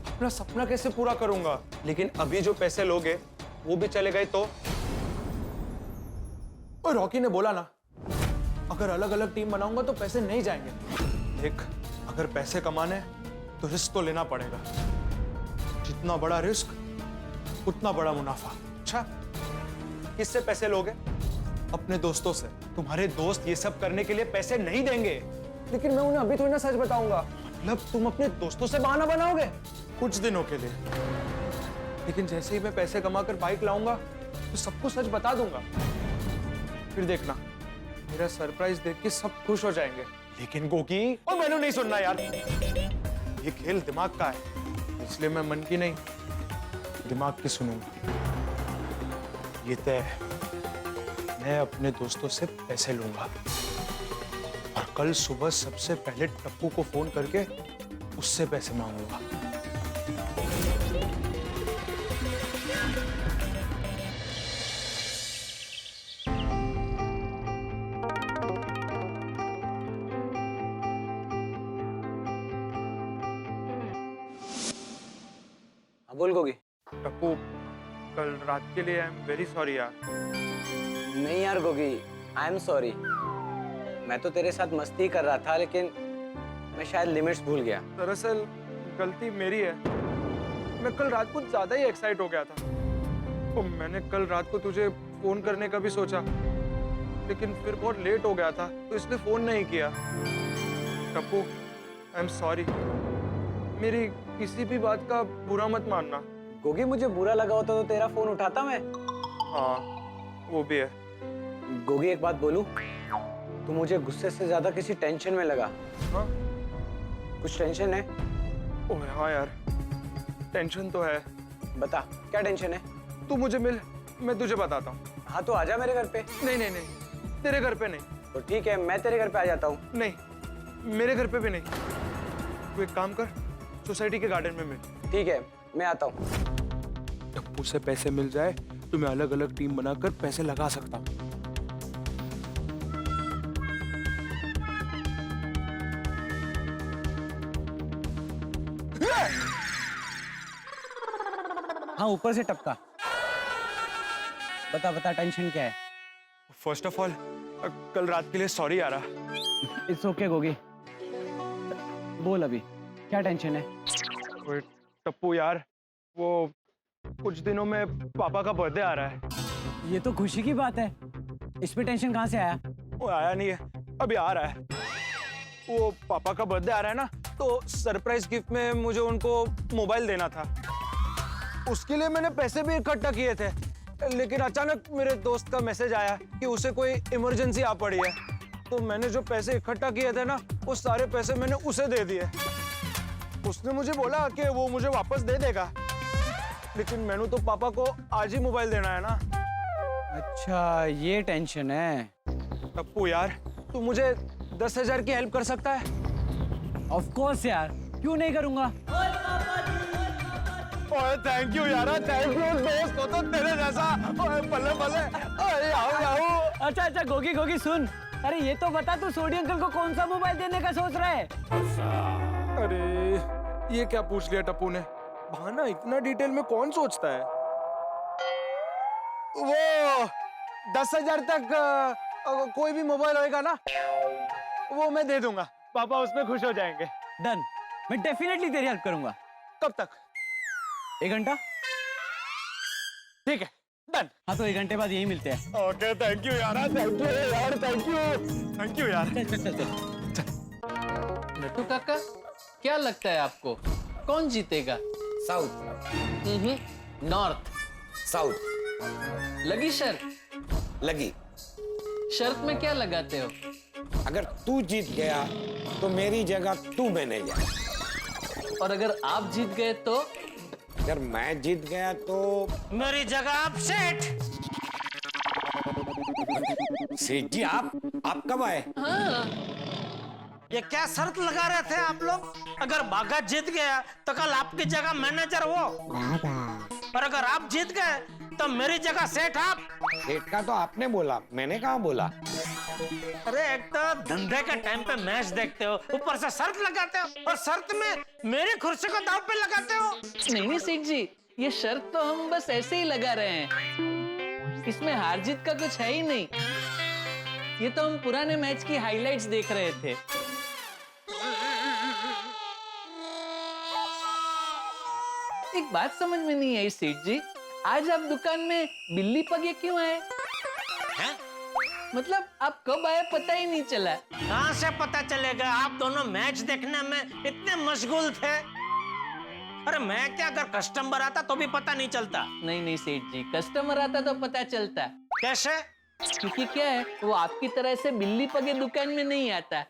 अपना सपना कैसे पूरा करूंगा? लेकिन अभी जो पैसे लोगे वो भी चले गए तो? ओए, रॉकी ने बोला ना, अगर अलग अलग टीम बनाऊंगा तो पैसे नहीं जाएंगे। देख, अगर पैसे कमाने हैं तो रिस्क तो लेना पड़ेगा। जितना बड़ा रिस्क उतना बड़ा मुनाफा। अच्छा, किससे पैसे लोगे? अपने दोस्तों से। तुम्हारे दोस्त ये सब करने के लिए पैसे नहीं देंगे, लेकिन मैं उन्हें अभी थोड़ी ना सच बताऊंगा। मतलब तुम अपने दोस्तों से बहाना बनाओगे कुछ दिनों के लिए, लेकिन जैसे ही मैं पैसे कमाकर बाइक लाऊंगा तो सबको सच बता दूंगा। फिर देखना, मेरा सरप्राइज देख के सब खुश हो जाएंगे। लेकिन गोगी, और मैंने नहीं सुनना यार। ये खेल दिमाग का है, इसलिए मैं मन की नहीं दिमाग की सुनूंगा। ये तय है, मैं अपने दोस्तों से पैसे लूंगा और कल सुबह सबसे पहले टप्पू को फोन करके उससे पैसे मांगूंगा। बोल गोगी। टप्पू, कल रात के लिए आई एम वेरी सॉरी यार। नहीं यार गोगी, आई एम सॉरी। मैं तो तेरे साथ मस्ती कर रहा था, लेकिन मैं शायद लिमिट्स भूल गया। दरअसल गलती मेरी है, मैं कल रात को ज्यादा ही एक्साइट हो गया था। तो मैंने कल रात को तुझे फोन करने का भी सोचा, लेकिन फिर बहुत लेट हो गया था तो इसलिए फोन नहीं किया। Tappu, I am sorry. मेरी किसी भी बात का बुरा मत मानना। गोगी, मुझे बुरा लगा होता तो तेरा फोन उठाता मैं। हाँ, वो भी है। गोगी, एक बात बोलूं? तू मुझे गुस्से से ज्यादा किसी टेंशन में लगा। हाँ? कुछ टेंशन है? ओह हाँ यार, टेंशन तो है। बता, क्या टेंशन है? तू मुझे मिल, मैं तुझे बताता हूँ। हाँ तो आजा मेरे घर पे। नहीं नहीं नहीं, तेरे घर पे नहीं। तो ठीक है, मैं तेरे घर पे आ जाता हूँ। नहीं, मेरे घर पे भी नहीं। तू एक काम कर, सोसाइटी के गार्डन में मिल। ठीक है, मैं आता हूँ। टप्पू से पैसे मिल जाए तो मैं अलग अलग टीम बनाकर पैसे लगा सकता हूँ। हाँ, ऊपर से टपका। बता बता, टेंशन क्या है? फर्स्ट ऑफ ऑल, कल रात के लिए सॉरी यारा। इट्स ओके गोगी, बोल अभी क्या टेंशन है? ओए टप्पू यार, वो कुछ दिनों में पापा का बर्थडे आ रहा है। ये तो खुशी की बात है, इसमें टेंशन कहाँ से आया? वो आया नहीं है, अभी आ रहा है। वो पापा का बर्थडे आ रहा है ना, तो सरप्राइज गिफ्ट में मुझे उनको मोबाइल देना था। उसके लिए मैंने पैसे भी इकट्ठा किए थे, लेकिन अचानक मेरे दोस्त का मैसेज आया कि उसे कोई इमरजेंसी आ पड़ी है। तो मैंने जो पैसे इकट्ठा किए थे ना, वो सारे पैसे मैंने उसे दे दिए। उसने मुझे बोला कि वो मुझे वापस दे देगा, लेकिन मैंने तो पापा को आज ही मोबाइल देना है ना। अच्छा, ये टेंशन है। टप्पू यार, तू मुझे 10,000 की हेल्प कर सकता है? ऑफ कोर्स यार, क्यों नहीं करूंगा। ओए थैंक यू यार, थैंक यू दोस्त हो तो तेरे जैसा। ओए बल्ले बल्ले, ओए आओ आओ। अच्छा अच्छा गोगी गोगी सुन, अरे ये तो बता, तू सोडी अंकल को कौन सा मोबाइल देने का सोच रहा है? अरे ये क्या पूछ लिया टप्पू ने? बहाना इतना डिटेल में कौन सोचता है? 10,000 तक कोई भी मोबाइल होएगा ना, वो मैं दे दूंगा। पापा उसमें खुश हो जाएंगे। डन, मैं डेफिनेटली तेरी हेल्प करूंगा। कब तक? 1 घंटा। ठीक है, डन। हाँ तो 1 घंटे बाद यही मिलते हैं। ओके, थैंक यू यार, थैंक यू यार, थैंक यू यार। चल चल चल चल। नटू काका, क्या लगता है आपको कौन जीतेगा? साउथ। नॉर्थ। साउथ। लगी शर्त? लगी। शर्त में क्या लगाते हो? अगर तू जीत गया तो मेरी जगह तू मैनेजर, और अगर आप जीत गए तो? अगर मैं जीत गया तो मेरी जगह आप सेठ। सेठ जी आप कब आए? हाँ। ये क्या शर्त लगा रहे थे आप लोग? अगर बाघा जीत गया तो कल आपकी जगह मैनेजर वो, और अगर आप जीत गए तो मेरी जगह सेठ आप। सेठ का तो आपने बोला, मैंने कहाँ बोला। अरे एक तो धंधे के टाइम पे मैच देखते हो, ऊपर से शर्त लगाते हो, और शर्त में मेरी कुर्सी को दांव पे लगाते हो। नहीं सेठ जी, ये शर्त तो हम बस ऐसे ही लगा रहे हैं, इसमें हार जीत का कुछ है ही नहीं। ये तो हम पुराने मैच की हाइलाइट्स देख रहे थे। एक बात समझ में नहीं आई सेठ जी, आज आप दुकान में बिल्ली पगे क्यों आए? हैं? मतलब आप कब आए पता ही नहीं चला। कहाँ से पता चलेगा? आप दोनों मैच देखने में इतने मशगूल थे। अरे मैं क्या, अगर कस्टमर आता तो भी पता नहीं चलता। नहीं नहीं सेठ जी, कस्टमर आता तो पता चलता। कैसे? क्योंकि क्या है, वो आपकी तरह से बिल्ली पगे दुकान में नहीं आता।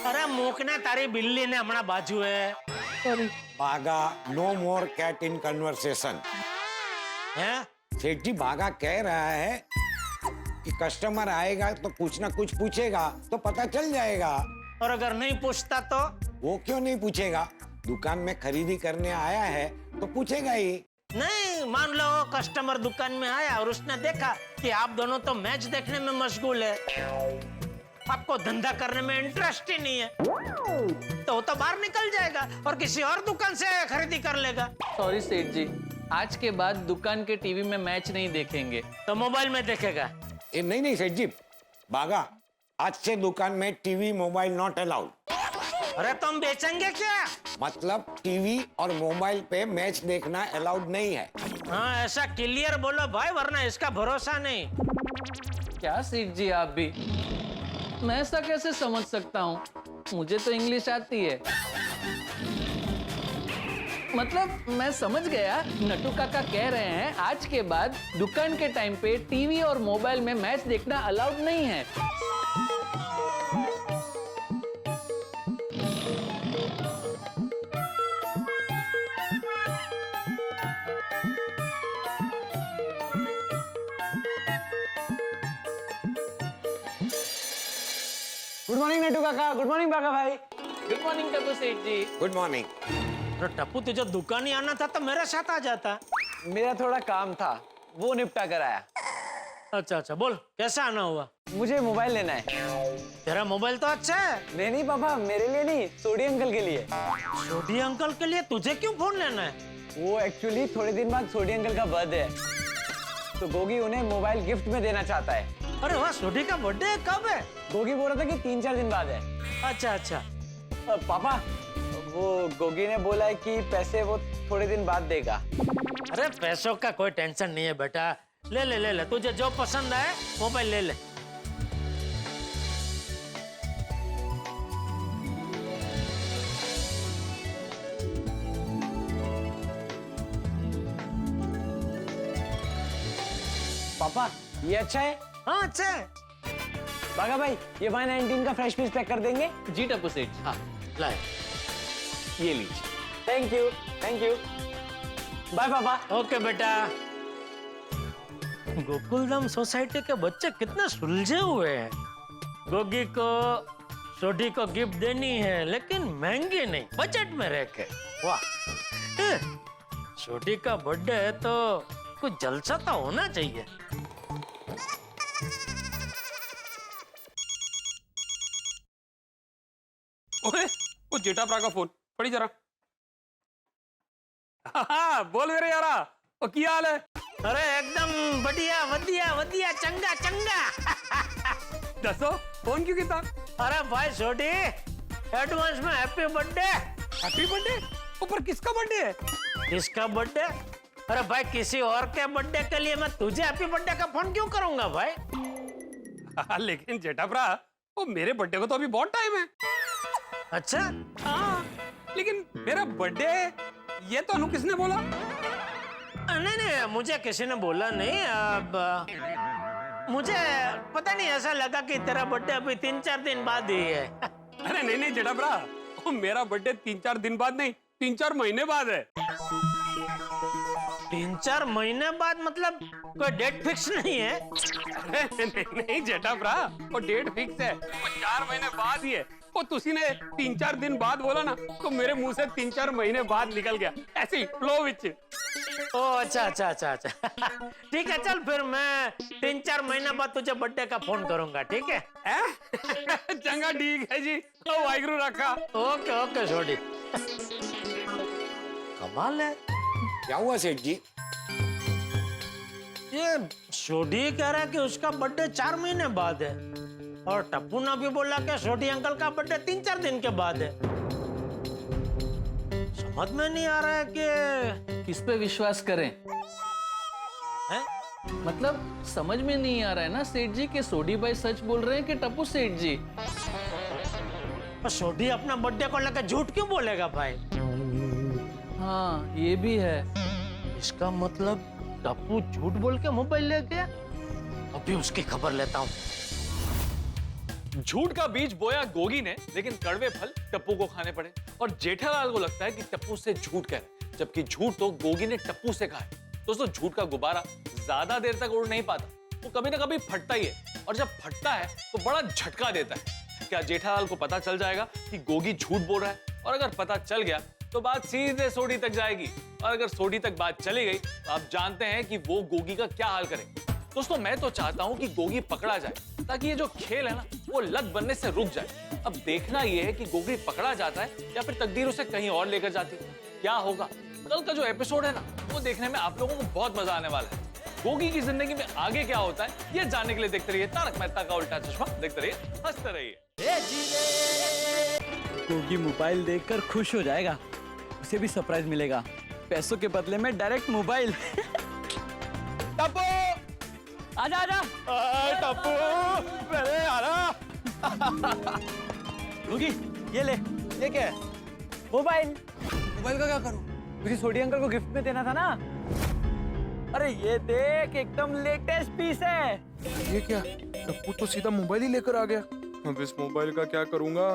अरे मुकने तारी बिल्ली ने हमारा बाजू है। Bagha, no more cat in conversation. सेठ जी बागा कह रहा है कि कस्टमर आएगा तो कुछ ना कुछ पूछेगा तो पता चल जाएगा। और अगर नहीं पूछता तो? वो क्यों नहीं पूछेगा? दुकान में खरीदी करने आया है तो पूछेगा ही। नहीं, मान लो कस्टमर दुकान में आया और उसने देखा कि आप दोनों तो मैच देखने में मशगूल है, आपको धंधा करने में इंटरेस्ट ही नहीं है, तो वो तो बाहर निकल जाएगा और किसी और दुकान से खरीदी कर लेगा। सॉरी सेठ जी, आज के बाद दुकान के टीवी में मैच नहीं देखेंगे। तो मोबाइल में देखेगा? नहीं सेठ जी, बागा आज से दुकान में टीवी मोबाइल नॉट अलाउड। अरे तुम बेचेंगे क्या? मतलब टीवी और मोबाइल पे मैच देखना अलाउड नहीं है। हाँ ऐसा क्लियर बोलो भाई, वरना इसका भरोसा नहीं। क्या सेठ जी आप भी, मैं ऐसा कैसे समझ सकता हूँ? मुझे तो इंग्लिश आती है। मतलब मैं समझ गया, नटू काका कह रहे हैं आज के बाद दुकान के टाइम पे टीवी और मोबाइल में मैच देखना अलाउड नहीं है। गुड मॉर्निंग नटू काका। गुड मॉर्निंग बागा भाई। गुड मॉर्निंग टप्पू सेठ जी। Good morning. तो टप्पू तुझे दुकान ही आना था तो मेरे साथ आ जाता। मेरा थोड़ा काम था, वो निपटा कर आया। अच्छा अच्छा, बोल कैसे आना हुआ? मुझे मोबाइल लेना है। तेरा मोबाइल तो अच्छा है। नहीं पापा, मेरे लिए नहीं, सोडी अंकल के लिए। सोडी अंकल के लिए तुझे क्यों फोन लेना है? वो एक्चुअली थोड़े दिन बाद सोडी अंकल का बर्थडे है, तो गोगी उन्हें मोबाइल गिफ्ट में देना चाहता है। अरे वाह, सोडी का बर्थडे कब है? गोगी बोल रहा था कि 3-4 दिन बाद है। अच्छा अच्छा। पापा, वो गोगी ने बोला है कि पैसे वो थोड़े दिन बाद देगा। अरे पैसों का कोई टेंशन नहीं है बेटा, ले ले ले ले, तुझे जो पसंद आए मोबाइल ले ले। पापा ये अच्छा है? हाँ अच्छा है। बागा भाई, ये Y19 का फ्रेश पीस पैक कर देंगे? जी टप्पू सेठ। हाँ लाए, ये लीजिए। Thank you, thank you. Bye पापा। ओके बेटा। गोकुलधाम सोसाइटी के बच्चे कितने सुलझे हुए हैं। गोगी को सोडी को गिफ्ट देनी है, लेकिन महंगी नहीं, बजट में रह के। वाह, सोडी का बर्थडे है तो कुछ जलसा तो होना चाहिए। ओए, वो जेठाप्रा का फोन पड़ी जरा। हाँ, बोल मेरे यारा, वो क्या हाल है? अरे एकदम बढ़िया वधिया वधिया चंगा चंगा दसो फोन क्यों किया? अरे भाई छोटी एडवांस में हैप्पी बर्थडे। Happy birthday? ऊपर किसका बर्थडे है? किसका बर्थडे? अरे भाई किसी और के बर्थडे के लिए मैं तुझे हैप्पी बर्थडे का फोन क्यों करूंगा भाई? लेकिन जेठाभरा वो मेरे बर्थडे को तो अभी बहुत टाइम है। अच्छा हाँ, लेकिन मेरा बर्थडे ये तो अनु किसने बोला? नहीं नहीं मुझे किसी ने बोला नहीं। अब मुझे पता नहीं ऐसा लगा कि तेरा बर्थडे अभी 3-4 दिन बाद ही है। अरे नहीं नहीं जेठाभरा, वो मेरा बर्थडे 3-4 दिन बाद नहीं 3-4 महीने बाद है। 3-4 महीने बाद मतलब कोई डेट फिक्स नहीं है? अरे नहीं जेठाभरा, वो डेट फिक्स है, वो 4 महीने बाद ही है। वो तुसी ने 3-4 दिन बाद बोला ना, तो मेरे मुंह से 3-4 महीने बाद निकल गया, ऐसे ही फ्लो विच। ओ अच्छा अच्छा अच्छा अच्छा ठीक है, चल फिर मैं 3-4 महीने बाद तुझे बर्थडे का फोन करूंगा, ठीक है? चंगा ठीक है जी, तो वाहिगुरु रखा। ओके ओके छोटी। कमाल है। क्या हुआ सेठ जी? ये छोटी कह रहा है कि उसका बर्थडे 4 महीने बाद है, और टप्पू ने भी बोला कि छोटी अंकल का बर्थडे 3-4 दिन के बाद है। समझ में नहीं आ रहा है कि किस पे विश्वास करें? है? मतलब समझ में नहीं आ रहा है ना सेठ जी कि सोडी भाई सच बोल रहे हैं कि टप्पू सेठ जी? छोटी अपना बर्थडे को लेकर झूठ क्यों बोलेगा भाई? हाँ ये भी है। इसका मतलब टप्पू झूठ बोल के मोबाइल ले गया। अभी उसकी खबर लेता हूँ। झूठ का बीज बोया गोगी ने, लेकिन कड़वे फल टप्पू को खाने पड़े। और जेठालाल को लगता है कि टप्पू से झूठ कह रहे, जबकि झूठ तो गोगी ने टप्पू से कहा है। दोस्तों झूठ का गुब्बारा ज्यादा देर तक उड़ नहीं पाता, वो कभी ना कभी फटता ही है, और जब फटता है तो बड़ा झटका देता है। क्या जेठालाल को पता चल जाएगा कि गोगी झूठ बोल रहा है? और अगर पता चल गया तो बात सीधे सोडी तक जाएगी, और अगर सोडी तक बात चली गई तो आप जानते हैं कि वो गोगी का क्या हाल करेंगे। दोस्तों मैं तो चाहता हूं कि गोगी पकड़ा जाए, ताकि ये जो खेल है ना वो लत बनने से रुक जाए। अब देखना ये है कि गोगी पकड़ा जाता है या फिर तकदीर उसे कहीं और लेकर जाती है। क्या होगा? कल का जो एपिसोड है ना वो देखने में आप लोगों को बहुत मजा आने वाला है। गोगी की जिंदगी में आगे क्या होता है ये जानने के लिए देखते रहिए तारक मेहता का उल्टा चश्मा। देखते रहिए, हंसते रहिए। गोगी मोबाइल देखकर खुश हो जाएगा, उसे भी सरप्राइज मिलेगा, पैसों के बदले में डायरेक्ट मोबाइल। टप्पू आजा आजा। टप्पू अरे यार गोगी ये ले। ये क्या है? मोबाइल। मोबाइल का क्या करूं? मुझे सोडी अंकल को गिफ्ट में देना था ना। अरे ये देख एकदम लेटेस्ट पीस है। ये क्या? टप्पू तो सीधा मोबाइल ही लेकर आ गया। अब इस मोबाइल का क्या करूंगा?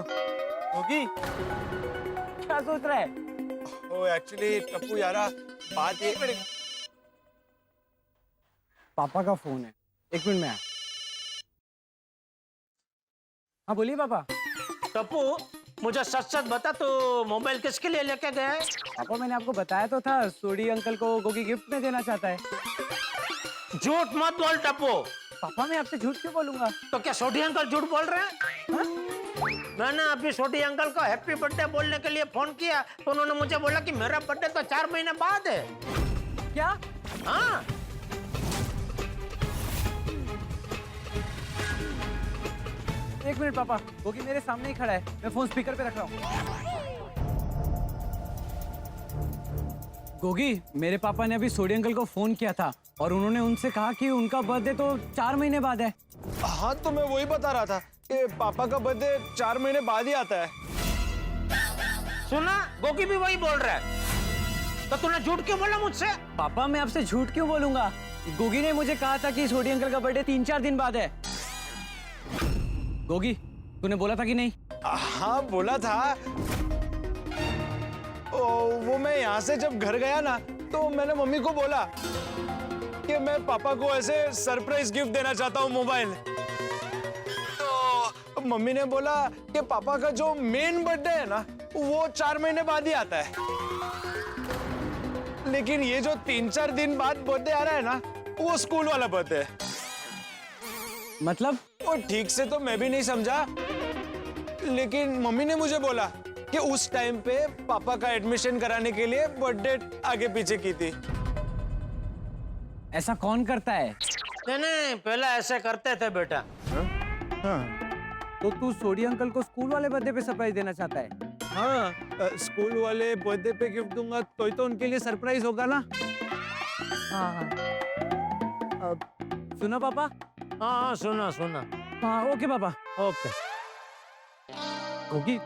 गोगी क्या सोच रहा है? ओ एक्चुअली टप्पू यारा बात ये। पापा का फोन है, 1 मिनट में आया। हाँ बोलिए पापा। टप्पू मुझे सच सच बता, तो मोबाइल किसके लिए लेके गया है? पापा मैंने आपको बताया तो था, सोडी अंकल को गोगी गिफ्ट में देना चाहता है। झूठ मत बोल टप्पू। पापा मैं आपसे झूठ क्यों बोलूंगा? तो क्या सोडी अंकल झूठ बोल रहे हैं? मैंने अभी सोडी अंकल को हैप्पी बर्थडे बोलने के लिए फोन किया, तो उन्होंने मुझे बोला कि मेरा बर्थडे तो 4 महीने बाद है। क्या? हाँ। एक मिनट पापा, गोगी मेरे सामने ही खड़ा है, मैं फोन स्पीकर पे रख रहा हूँ। गोगी मेरे पापा ने अभी सोडी अंकल को फोन किया था, और उन्होंने उनसे कहा कि उनका बर्थडे तो 4 महीने बाद है। हाँ तो मैं वही बता रहा था कि पापा का बर्थडे 4 महीने बाद ही आता है। सुना, गोगी भी वही बोल रहा है। तो तूने झूठ क्यों बोला मुझसे? पापा मैं आपसे झूठ क्यों बोलूंगा? गोगी ने मुझे कहा था कि सोडी अंकल का बर्थडे 3-4 दिन बाद है। गोगी तूने बोला था कि नहीं? हाँ बोला था। वो मैं यहाँ से जब घर गया ना, तो मैंने मम्मी को बोला कि मैं पापा को ऐसे सरप्राइज गिफ्ट देना चाहता हूँ, मोबाइल। तो मम्मी ने बोला कि पापा का जो मेन बर्थडे है ना वो 4 महीने बाद ही आता है, लेकिन ये जो 3-4 दिन बाद बर्थडे आ रहा है ना वो स्कूल वाला बर्थडे है। मतलब? वो ठीक से तो मैं भी नहीं समझा, लेकिन मम्मी ने मुझे बोला कि उस टाइम पे पापा का एडमिशन कराने के लिए बर्थडे आगे पीछे की थी। ऐसा कौन करता है? नहीं पहले ऐसे करते थे बेटा। तो तू सोडी अंकल को स्कूल वाले बर्थडे पे सरप्राइज देना चाहता है? हाँ, स्कूल वाले बर्थडे पे गिफ्ट दूंगा तो उनके लिए सरप्राइज होगा ना। हाँ। सुनो पापा। हाँ सुना सुना। हाँ ओके पापा ओके। गोगी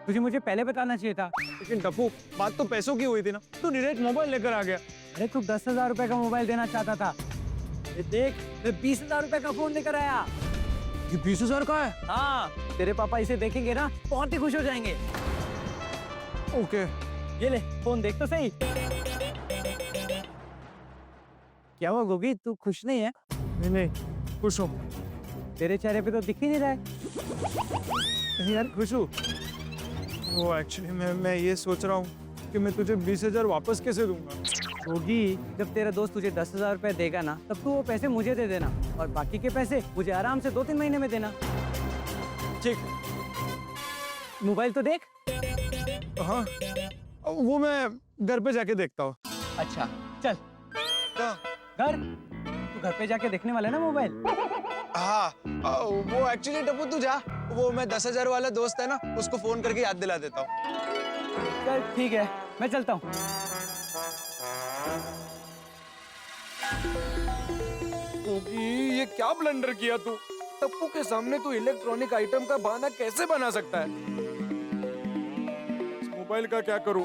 तुझे मुझे पहले बताना चाहिए था। लेकिन टप्पू, बात तो पैसों की हुई थी ना, तू डायरेक्ट मोबाइल लेकर आ गया। अरे तू 10,000 रुपए का मोबाइल देना चाहता था। ये देख, मैं 20,000 रुपए का फोन लेकर आया। ये 20,000 का है? हाँ, तेरे पापा इसे देखेंगे ना, बहुत ही खुश हो जाएंगे। ओके। ये ले, फोन देख तो सही। क्या हुआ गोगी, तू खुश नहीं है? नहीं, खुश हूँ। तेरे चेहरे पे तो दिख ही नहीं रहा है। नहीं यार, खुश हूँ। वो एक्चुअली मैं ये सोच रहा हूँ कि मैं तुझे 20,000 वापस कैसे दूंगा। गोगी, जब तेरा दोस्त तुझे 10,000 रुपए देगा ना, तब तू वो पैसे मुझे दे देना और बाकी के पैसे मुझे आराम से 2-3 महीने में देना। ठीक। मोबाइल तो देख। हाँ, वो मैं घर पे जाके देखता हूँ। अच्छा चल। घर? तू घर पे जाके देखने वाला है ना मोबाइल? हाँ, वो एक्चुअली टप्पू तू जा, वो मैं 10,000 वाला दोस्त है ना, उसको फोन करके याद दिला देता हूँ। चल ठीक है, मैं चलता हूँ। ये क्या ब्लंडर किया तू? टप्पू के सामने तू इलेक्ट्रॉनिक आइटम का बहाना कैसे बना सकता है? इस मोबाइल का क्या करूं?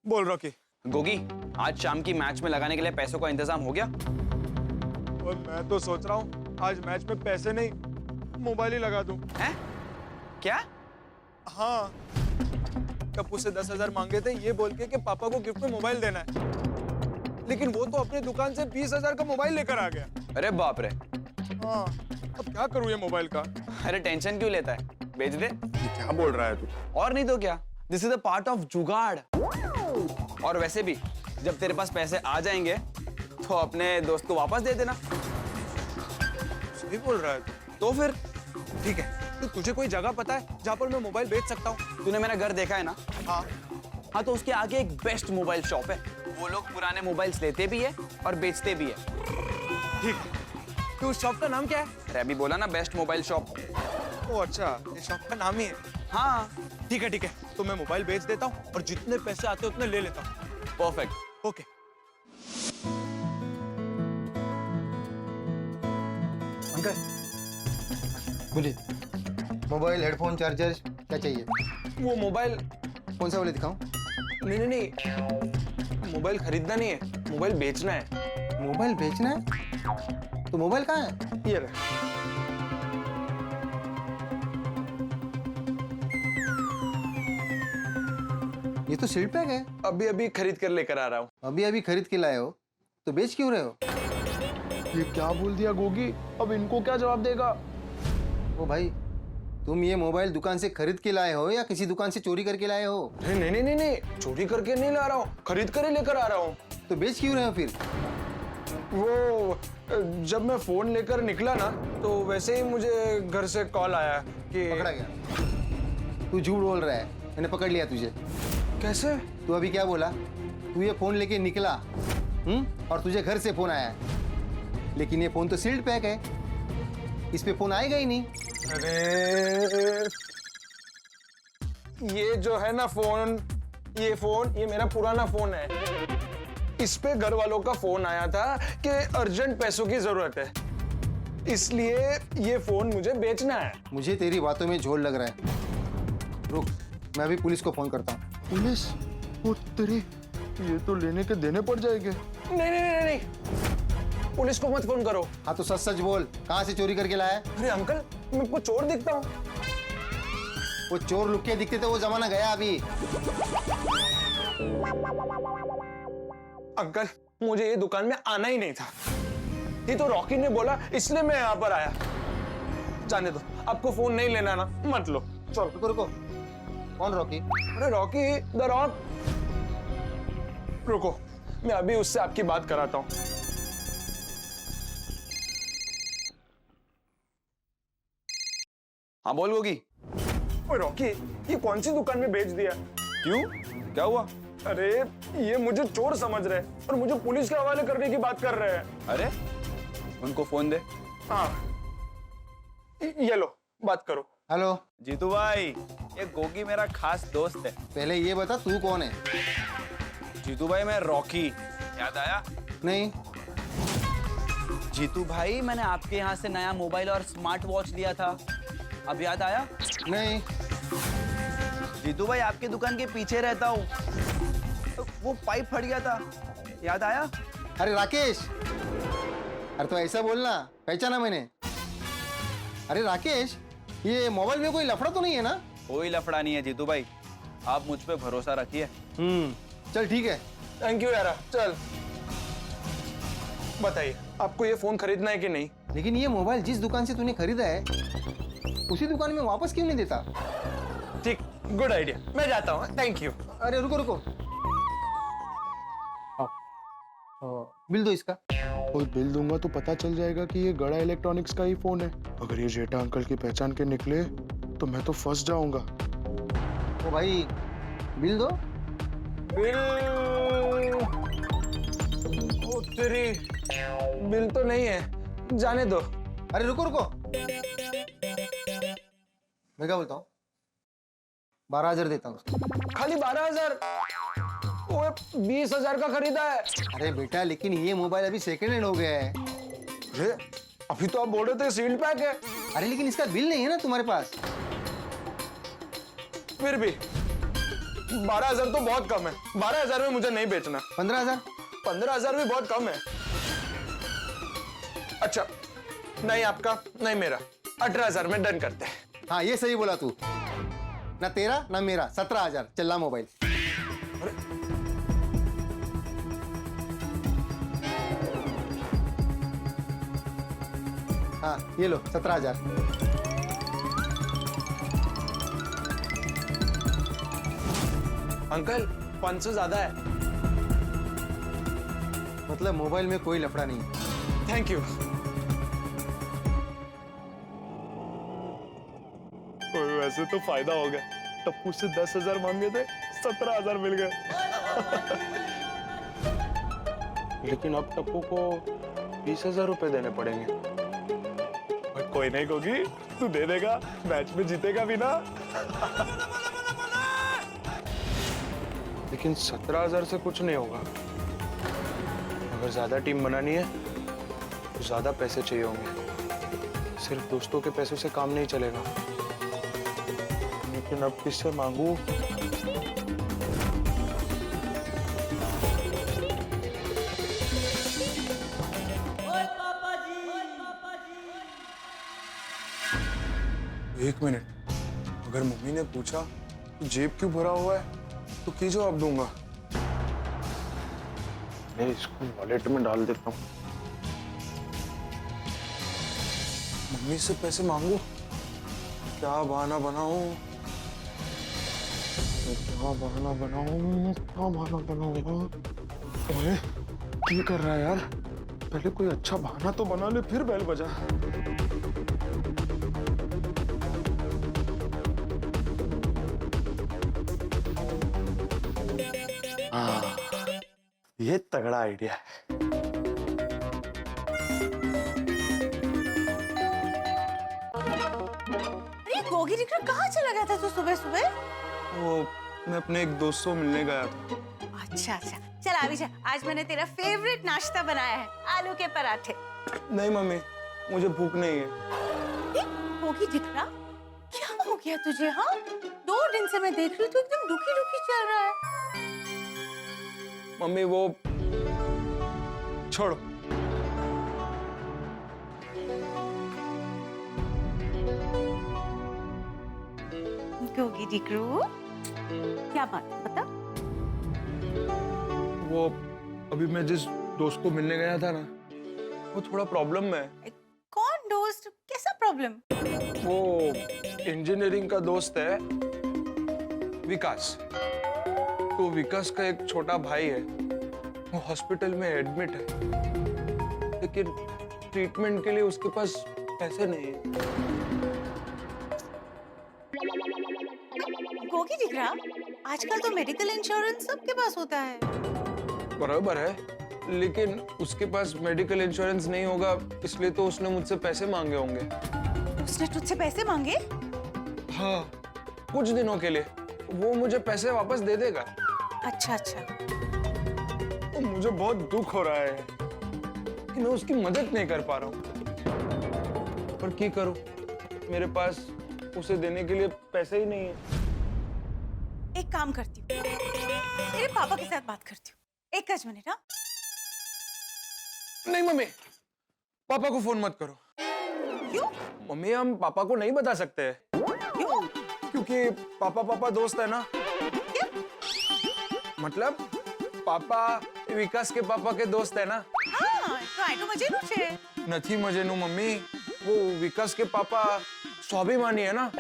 बोल रॉकी। गोगी, आज शाम की मैच में लगाने के लिए पैसों का इंतजाम हो गया? और मैं तो सोच रहा हूँ आज मैच में पैसे नहीं, मोबाइल ही लगा दूं। हैं? क्या? हाँ, टप्पू से 10,000 मांगे थे ये बोल के कि पापा को गिफ्ट में मोबाइल देना है, लेकिन वो तो अपनी दुकान से 20,000 का मोबाइल लेकर आ गया। अरे बाप रे। हाँ, अब क्या करूँ ये मोबाइल का? अरे टेंशन क्यों लेता है, बेच दे। क्या बोल रहा है तू? और नहीं तो क्या, this is the part of जुगाड़। और वैसे भी जब तेरे पास पैसे आ जाएंगे तो अपने दोस्त को वापस दे देना। सही बोल रहा है तू। तो फिर ठीक है, तो तुझे कोई जगह पता है जहाँ पर मैं मोबाइल बेच सकता हूँ? तूने मेरा घर देखा है ना? हाँ। हाँ, तो उसके आगे एक बेस्ट मोबाइल शॉप है। वो लोग पुराने मोबाइल्स लेते भी है और बेचते भी है। ठीक है, तो उस शॉप का नाम क्या है? अरे अभी बोला ना, बेस्ट मोबाइल शॉप। ओ अच्छा, ये शॉप का नाम ही है। हाँ ठीक है, तो मैं मोबाइल बेच देता हूँ और जितने पैसे आते हैं उतने ले लेता हूँ। परफेक्ट। ओके। अंकल बोलिए, मोबाइल, हेडफोन, चार्जर क्या चाहिए? वो मोबाइल कौन सा वाले दिखाऊं? नहीं, मोबाइल खरीदना नहीं है, मोबाइल बेचना है। मोबाइल बेचना है? तो मोबाइल कहाँ है? ये रहा। ये तो सील पैक है। अभी खरीद कर लेकर आ रहा हूँ। अभी खरीद के लाए हो तो बेच क्यों रहे हो? ये क्या बोल दिया गोगी, अब इनको क्या जवाब देगा? ओ भाई, तुम ये मोबाइल दुकान से खरीद के लाए हो या किसी दुकान से चोरी करके लाए हो? नहीं, चोरी करके नहीं ला रहा हूँ, खरीद कर ही लेकर आ रहा हूँ। तो बेच क्यों रहे हो फिर? वो जब मैं फोन लेकर निकला ना, तो वैसे ही मुझे घर से कॉल आया कि पकड़ा गया। तू झूठ बोल रहा है, मैंने पकड़ लिया तुझे। कैसे? तू अभी क्या बोला? तू ये फोन लेके निकला, और तुझे घर से फोन आया, लेकिन ये फोन तो सील्ड पैक है, इस पे फोन आएगा ही नहीं। अरे ये जो है ना फोन, ये मेरा पुराना फोन है। इस पे घर वालों का फोन आया था कि अर्जेंट पैसों की जरूरत है, इसलिए ये फोन मुझे बेचना है। मुझे तेरी बातों में झोल लग रहा है। रुक, मैं अभी पुलिस को फोन करता हूँ। पुलिस? ओ तेरी, ये तो लेने के देने पड़ जाएंगे। नहीं, पुलिस को मत फोन करो। हाँ तो सच सच बोल, कहाँ से चोरी करके लाया? अरे अंकल, मैं आपको चोर दिखता हूँ? वो चोर लुक के दिखते थे, वो जमाना गया अभी। अंकल, मुझे ये दुकान में आना ही नहीं था, ये तो रॉकी ने बोला, इसलिए मैं यहाँ पर आया। जाने दो, आपको फोन नहीं लेना ना, मत लो। चलो रुको। कौन रॉकी? अरे रॉकी द रॉक। रुको, मैं अभी उससे आपकी बात कराता हूँ। हाँ बोल गोगी। ओए रॉकी, ये कौन सी दुकान में बेच दिया? क्यों, क्या हुआ? अरे ये मुझे चोर समझ रहे हैं और मुझे पुलिस के हवाले करने की बात कर रहे हैं। अरे उनको फोन दे। हाँ, ये लो, बात करो। हेलो जीतू भाई, ये गोगी मेरा खास दोस्त है। पहले ये बता तू कौन है? जीतू भाई मैं रॉकी, याद आया? नहीं। जीतू भाई, मैंने आपके यहाँ से नया मोबाइल और स्मार्ट वॉच लिया था, अब याद आया? नहीं। जीतू भाई, आपके दुकान के पीछे रहता हूँ, तो वो पाइप फट गया था, याद आया? अरे राकेश, अरे तो ऐसा बोलना, पहचाना मैंने। अरे राकेश, ये मोबाइल में कोई लफड़ा तो नहीं है ना? कोई लफड़ा नहीं है जीतू भाई, आप मुझ पे भरोसा रखिए। चल ठीक है। थैंक यू यारा, चल। बताइए, आपको ये फोन खरीदना है कि नहीं? लेकिन ये मोबाइल जिस दुकान से तूने खरीदा है उसी दुकान में वापस क्यों नहीं देता? ठीक, गुड आइडिया, मैं जाता हूँ, थैंक यू। अरे रुको रुको, बिल दो इसका। और बिल दूंगा तो पता चल जाएगा कि ये गड़ा इलेक्ट्रॉनिक्स का ही फोन है। अगर ये जेठा अंकल की पहचान के निकले तो मैं तो फंस जाऊंगा। ओ भाई, बिल दो। बिल, ओ तेरी, बिल तो नहीं है, जाने दो। अरे रुको रुको, मैं क्या बोलता हूँ, 12,000 देता हूँ। खाली 12,000? ओए 20,000 का खरीदा है। अरे बेटा, लेकिन ये मोबाइल अभी सेकेंड हैंड हो गया है। अरे अभी तो आप बोल रहे थे सील्ड पैक है। अरे लेकिन इसका बिल नहीं है ना तुम्हारे पास। फिर भी 12,000 तो बहुत कम है। 12,000 में मुझे नहीं बेचना। 15,000? 15,000 भी बहुत कम है। अच्छा, नहीं आपका नहीं मेरा, 18,000 में डन करते हैं। हाँ ये सही बोला तू, ना तेरा ना मेरा, 17,000। चल मोबाइल। हाँ ये लो 17,000। अंकल 500 ज्यादा है। मतलब मोबाइल में कोई लफड़ा नहीं है। Thank you. वैसे तो फायदा हो गया, टप्पू से 10,000 मांगे थे, 17,000 मिल गए। लेकिन अब टप्पू को 20,000 रुपए देने पड़ेंगे। कोई नहीं गोगी, तू दे देगा, मैच में जीतेगा भी ना। लेकिन 17,000 से कुछ नहीं होगा। अगर ज्यादा टीम बनानी है तो ज्यादा पैसे चाहिए होंगे। सिर्फ दोस्तों के पैसों से काम नहीं चलेगा। लेकिन अब किससे मांगू? एक मिनट, अगर मम्मी ने पूछा तो जेब क्यों भरा हुआ है तो क्या जवाब दूंगा? मैं इसको वॉलेट में डाल देता हूँ। मम्मी से पैसे मांगू, क्या बहाना बनाऊं? क्या बहाना बनाऊंगा? ओए, क्या कर रहा है यार? पहले कोई अच्छा बहाना तो बना ले, फिर बेल बजा। हाँ, ये तगड़ा आइडिया है। अरे गोगी दिख रहा, कहाँ चला गया था तू सुबह सुबह? वो मैं अपने एक दोस्त से मिलने गया था। अच्छा अच्छा, चल अभी चल, आज मैंने तेरा फेवरेट नाश्ता बनाया है, आलू के पराठे। नहीं मम्मी, मुझे भूख नहीं है। गोगी दिख रहा, क्या हो गया तुझे? हाँ, 2 दिन से मैं देख रही हूँ, तू एकदम दुखी दुखी चल रहा है। मम्मी वो छोड़ो। गोगी दिकरू, क्या बात है, बता। वो अभी मैं जिस दोस्त को मिलने गया था ना, वो थोड़ा प्रॉब्लम में है। कौन दोस्त, कैसा प्रॉब्लम? वो इंजीनियरिंग का दोस्त है, विकास। तो विकास का एक छोटा भाई है, वो हॉस्पिटल में एडमिट है, लेकिन ट्रीटमेंट के लिए उसके पास पैसे नहीं है। आजकल तो मेडिकल इंश्योरेंस सबके पास होता है। बराबर है, लेकिन उसके पास मेडिकल इंश्योरेंस नहीं होगा, इसलिए तो उसने मुझसे पैसे मांगे होंगे। उसने तुझसे पैसे मांगे? हाँ, कुछ दिनों के लिए। वो मुझे पैसे वापस दे देगा। अच्छा अच्छा। तो मुझे बहुत दुख हो रहा है कि मैं उसकी मदद नहीं कर पा रहा हूँ। पर क्या करूँ, मेरे पास उसे देने के लिए पैसे ही नहीं है। एक काम करती हूँ, तेरे पापा के साथ बात करती हूँ। एक मिनट। हाँ, नहीं मम्मी, पापा को फोन मत करो। क्यों? मम्मी, हम पापा को नहीं बता सकते। क्यों? क्योंकि पापा दोस्त है ना। क्या? मतलब पापा विकास के पापा के दोस्त है ना। हाँ, तो आइटो मजेनू छे। नहीं मजेनू मम्मी, वो विकास के पापा स्वाभिमानी है ना।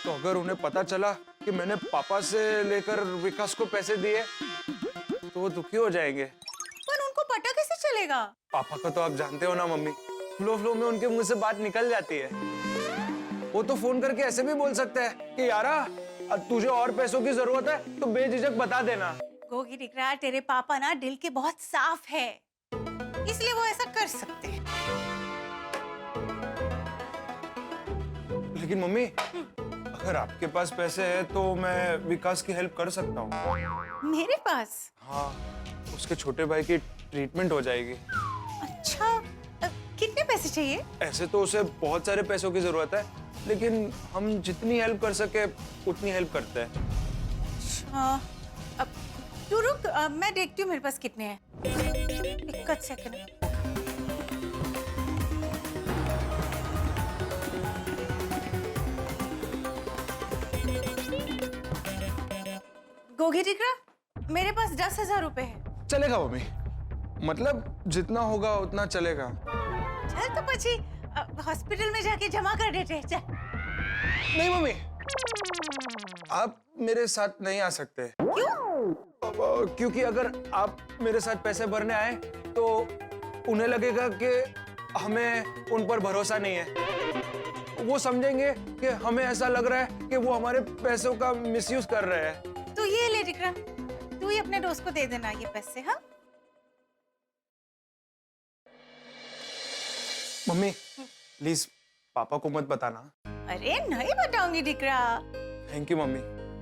तो अगर उन्हें पता चला कि मैंने पापा से लेकर विकास को पैसे दिए तो वो दुखी हो जाएंगे। पर उनको पता कैसे चलेगा? पापा का तो आप जानते हो ना मम्मी, फ्लो में उनके मुंह से बात निकल जाती है। वो तो फोन करके ऐसे भी बोल सकते हैं कि यारा अब तुझे और पैसों की जरूरत है तो बेझिझक बता देना। गोगी दिख रहा है, तेरे पापा ना दिल के बहुत साफ है, इसलिए वो ऐसा कर सकते हैं। लेकिन मम्मी, अगर आपके पास पैसे हैं तो मैं विकास की हेल्प कर सकता हूँ। मेरे पास? हाँ, उसके छोटे भाई की ट्रीटमेंट हो जाएगी। अच्छा, कितने पैसे चाहिए? ऐसे तो उसे बहुत सारे पैसों की जरूरत है, लेकिन हम जितनी हेल्प कर सके उतनी हेल्प करते हैं। अच्छा, अब तू रुक, मैं देखती हूँ मेरे पास कितने हैं। एक सेकंड। गोगी दिख रहा, मेरे पास 10,000 रुपए है। चलेगा मम्मी, मतलब जितना होगा उतना चलेगा। चल तो पची हॉस्पिटल में जाके जमा कर देते हैं। चल। नहीं मम्मी, आप मेरे साथ नहीं आ सकते। क्यों? क्योंकि अगर आप मेरे साथ पैसे भरने आए तो उन्हें लगेगा कि हमें उन पर भरोसा नहीं है। वो समझेंगे कि हमें ऐसा लग रहा है कि वो हमारे पैसों का मिसयूज कर रहे हैं। तो ये ले विक्रम, तू ही अपने दोस्त को दे देना ये पैसे। हाँ मम्मी, प्लीज पापा को मत बताना। अरे नहीं बताऊंगी दिकरा। Thank you mummy.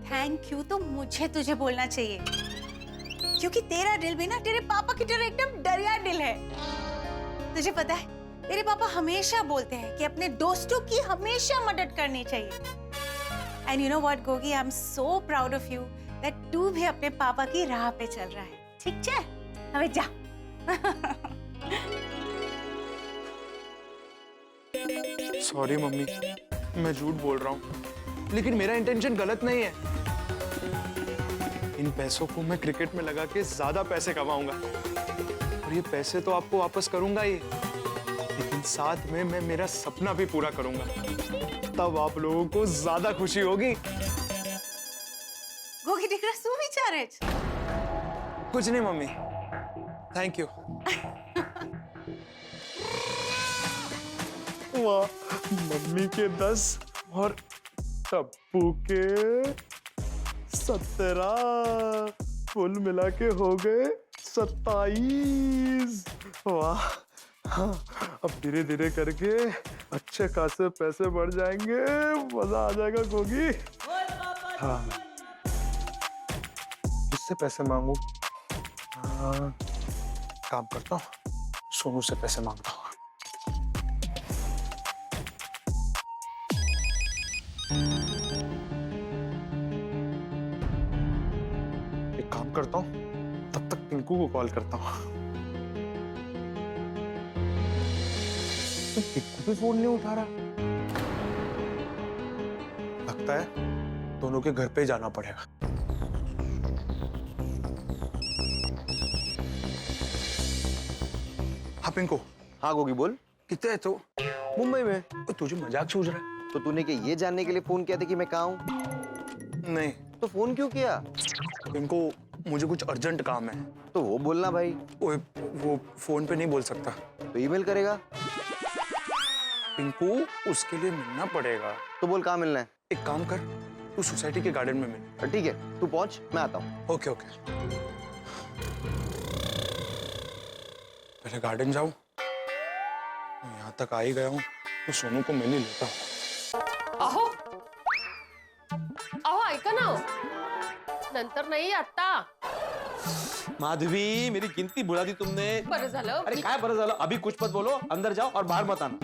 Thank you तो मुझे तुझे बोलना चाहिए, क्योंकि तेरा दिल भी ना तेरे पापा की तरह एकदम दरिया दिल है। तुझे पता है, तेरे पापा हमेशा बोलते हैं कि अपने दोस्तों की हमेशा मदद करनी चाहिए। And you know what Gogi, I am so proud of you that तू भी अपने पापा की राह पे चल रहा है। ठीक है, अबे जा। सॉरी मम्मी, मैं झूठ बोल रहा हूँ, लेकिन मेरा इंटेंशन गलत नहीं है। इन पैसों को मैं क्रिकेट में लगा के ज्यादा पैसे कमाऊंगा और ये पैसे तो आपको वापस करूंगा ही, लेकिन साथ में मैं मेरा सपना भी पूरा करूंगा। तब आप लोगों को ज्यादा खुशी होगी। गोगी दिख रहा, सू विचार है। कुछ नहीं मम्मी, थैंक यू। वाह, मम्मी के 10 और टप्पू के 17, कुल मिला के हो गए 27। वाह, हाँ, अब धीरे धीरे करके अच्छे खासे पैसे बढ़ जाएंगे, मजा आ जाएगा गोगी। हाँ, किससे पैसे मांगू? हाँ, काम करता हूँ, सोनू से पैसे मांगता हूँ। एक काम करता हूँ, तब तक पिंकू को कॉल करता हूँ। तो पिंकू भी फोन नहीं उठा रहा। लगता है दोनों के घर पे ही जाना पड़ेगा। हाँ पिंकू। हाँ गोगी बोल। कितने है तो? मुंबई में। तुझे मजाक सूझ रहा है? तो तूने क्या ये जानने के लिए फोन किया था कि मैं कहाँ हूँ? नहीं। तो फोन क्यों किया? पिंकू, मुझे कुछ अर्जेंट काम है। तो वो बोलना भाई। वो फोन पे नहीं बोल सकता। तो ईमेल करेगा? पिंकू, उसके लिए मिलना पड़ेगा। तो बोल कहाँ मिलना है? एक काम कर, तू सोसाइटी के गार्डन में मिल। ठीक है, तू पहुंच, मैं आता हूँ। Okay okay. पहले गार्डन जाऊं, यहाँ तक आ ही गया हूँ तो सोनू को मिल ही लेता हूँ। अहो अहो ऐका ना हो. नंतर नाही आता. माधवी, मेरी गिनती बुला दी तुमने। बरं झालं. अरे काय बरं झालं? अभी कुछ मत बोलो, अंदर जाओ और बाहर मत आना।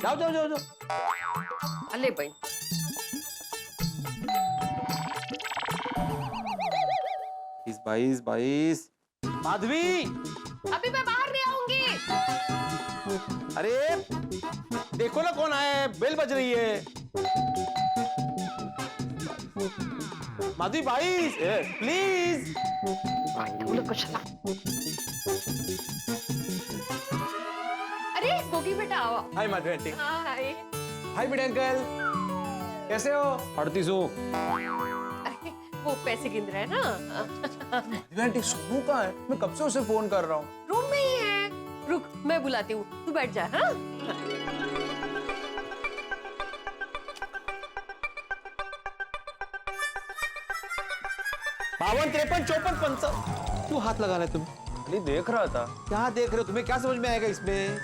जाओ जाओ जाओ जाओ। आले बाई. 22 माधवी, अभी मैं बाहर नहीं आऊंगी. अरे देखो ना कौन आया है, बेल बज रही है। माधवी 22, प्लीज। कशाला. अरे गोगी बेटा आओ. हाय माधवी आंटी। हाय. हाय बेटे अंकल, कैसे हो? 38 हो। अरे वो पैसे गिन रहा है ना. आंटी सोनू कहाँ है? मैं कब से उसे फोन कर रहा हूँ। रूम में ही है. रुक मैं बुलाती हूँ, तू बैठ जा. हाँ. 52, 53, 54, 55। क्यों हाथ लगा रहे तुम? नहीं देख रहा था। क्या देख रहे हो? तुम्हें क्या समझ में आएगा इसमें?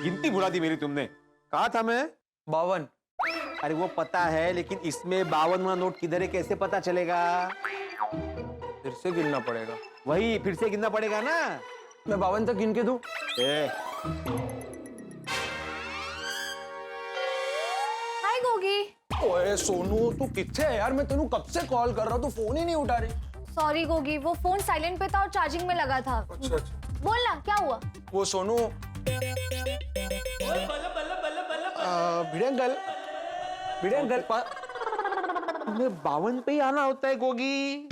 गिनती भुला दी मेरी तुमने। कहा था मैं? 52। अरे वो पता है, लेकिन इसमें 52वां नोट किधर है कैसे पता चलेगा? फिर से गिनना पड़ेगा। वही फिर से गिनना पड़ेगा ना। मैं 52 तक गिन के दूं? हाय गोगी. ओए सोनू, तू किथे है यार? मैं तेनू कब से कॉल कर रहा हूँ, तू फोन ही नहीं उठा रही। सॉरी गोगी, वो फोन साइलेंट पे था और चार्जिंग में लगा था. अच्छा अच्छा। बोल ना क्या हुआ? वो सोनू, भिड़े अंकल, तुम्हें 52 पे ही आना होता है गोगी।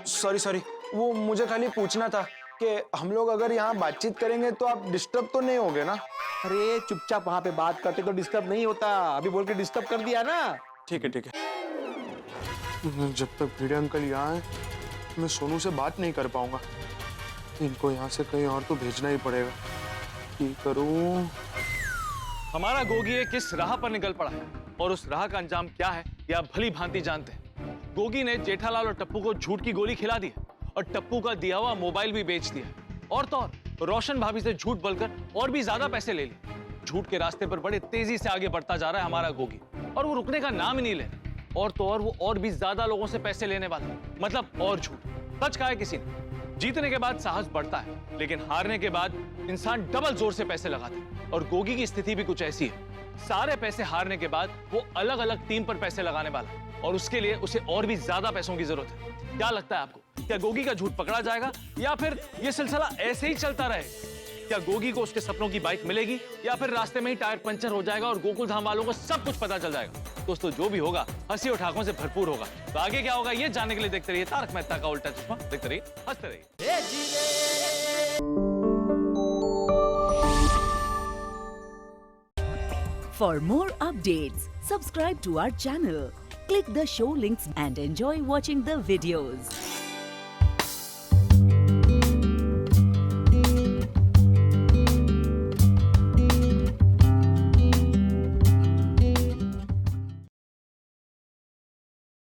सॉरी, वो मुझे खाली पूछना था कि हम लोग अगर यहाँ बातचीत करेंगे तो आप डिस्टर्ब तो नहीं होगे ना? अरे चुपचाप वहां पे बात करते तो डिस्टर्ब नहीं होता। अभी बोल के डिस्टर्ब कर दिया ना। ठीक है। जब तक भिड़े अंकल यहाँ है, मैं सोनू से बात नहीं कर पाऊंगा। इनको यहाँ से कहीं और तो भेजना ही पड़ेगा। क्या करूं? हमारा गोगी एक किस राह पर निकल पड़ा है और उस राह का अंजाम क्या है ये आप भली भांति जानते हैं। गोगी ने जेठालाल और टप्पू को झूठ की गोली खिला दी है और टप्पू का दिया हुआ मोबाइल भी बेच दिया और तो और रोशन भाभी से झूठ बोलकर और भी ज्यादा पैसे ले लिए। झूठ के रास्ते पर बड़े तेजी से आगे बढ़ता जा रहा है हमारा गोगी और वो रुकने का नाम ही नहीं ले रहा। और तो और वो और भी ज्यादा लोगों से पैसे लेने वाला, मतलब और झूठ। सच कहा है किसी ने, जीतने के बाद साहस बढ़ता है लेकिन हारने के बाद इंसान डबल जोर से पैसे लगाता है और गोगी की स्थिति भी कुछ ऐसी है। सारे पैसे हारने के बाद वो अलग अलग टीम पर पैसे लगाने वाला है और उसके लिए उसे और भी ज्यादा पैसों की जरूरत है। क्या लगता है आपको, क्या गोगी का झूठ पकड़ा जाएगा या फिर ये सिलसिला ऐसे ही चलता रहेगा? क्या गोगी को उसके सपनों की बाइक मिलेगी या फिर रास्ते में ही टायर पंचर हो जाएगा और गोकुल धाम वालों को सब कुछ पता चल जाएगा? दोस्तों जो भी होगा हंसी और ठाकों से भरपूर होगा। तो आगे क्या होगा ये जानने के लिए देखते रहिए तारक मेहता का उल्टा चश्मा। देखते रहिए, हंसते रहिए। For more updates, subscribe to our channel, click the show links and enjoy watching the videos.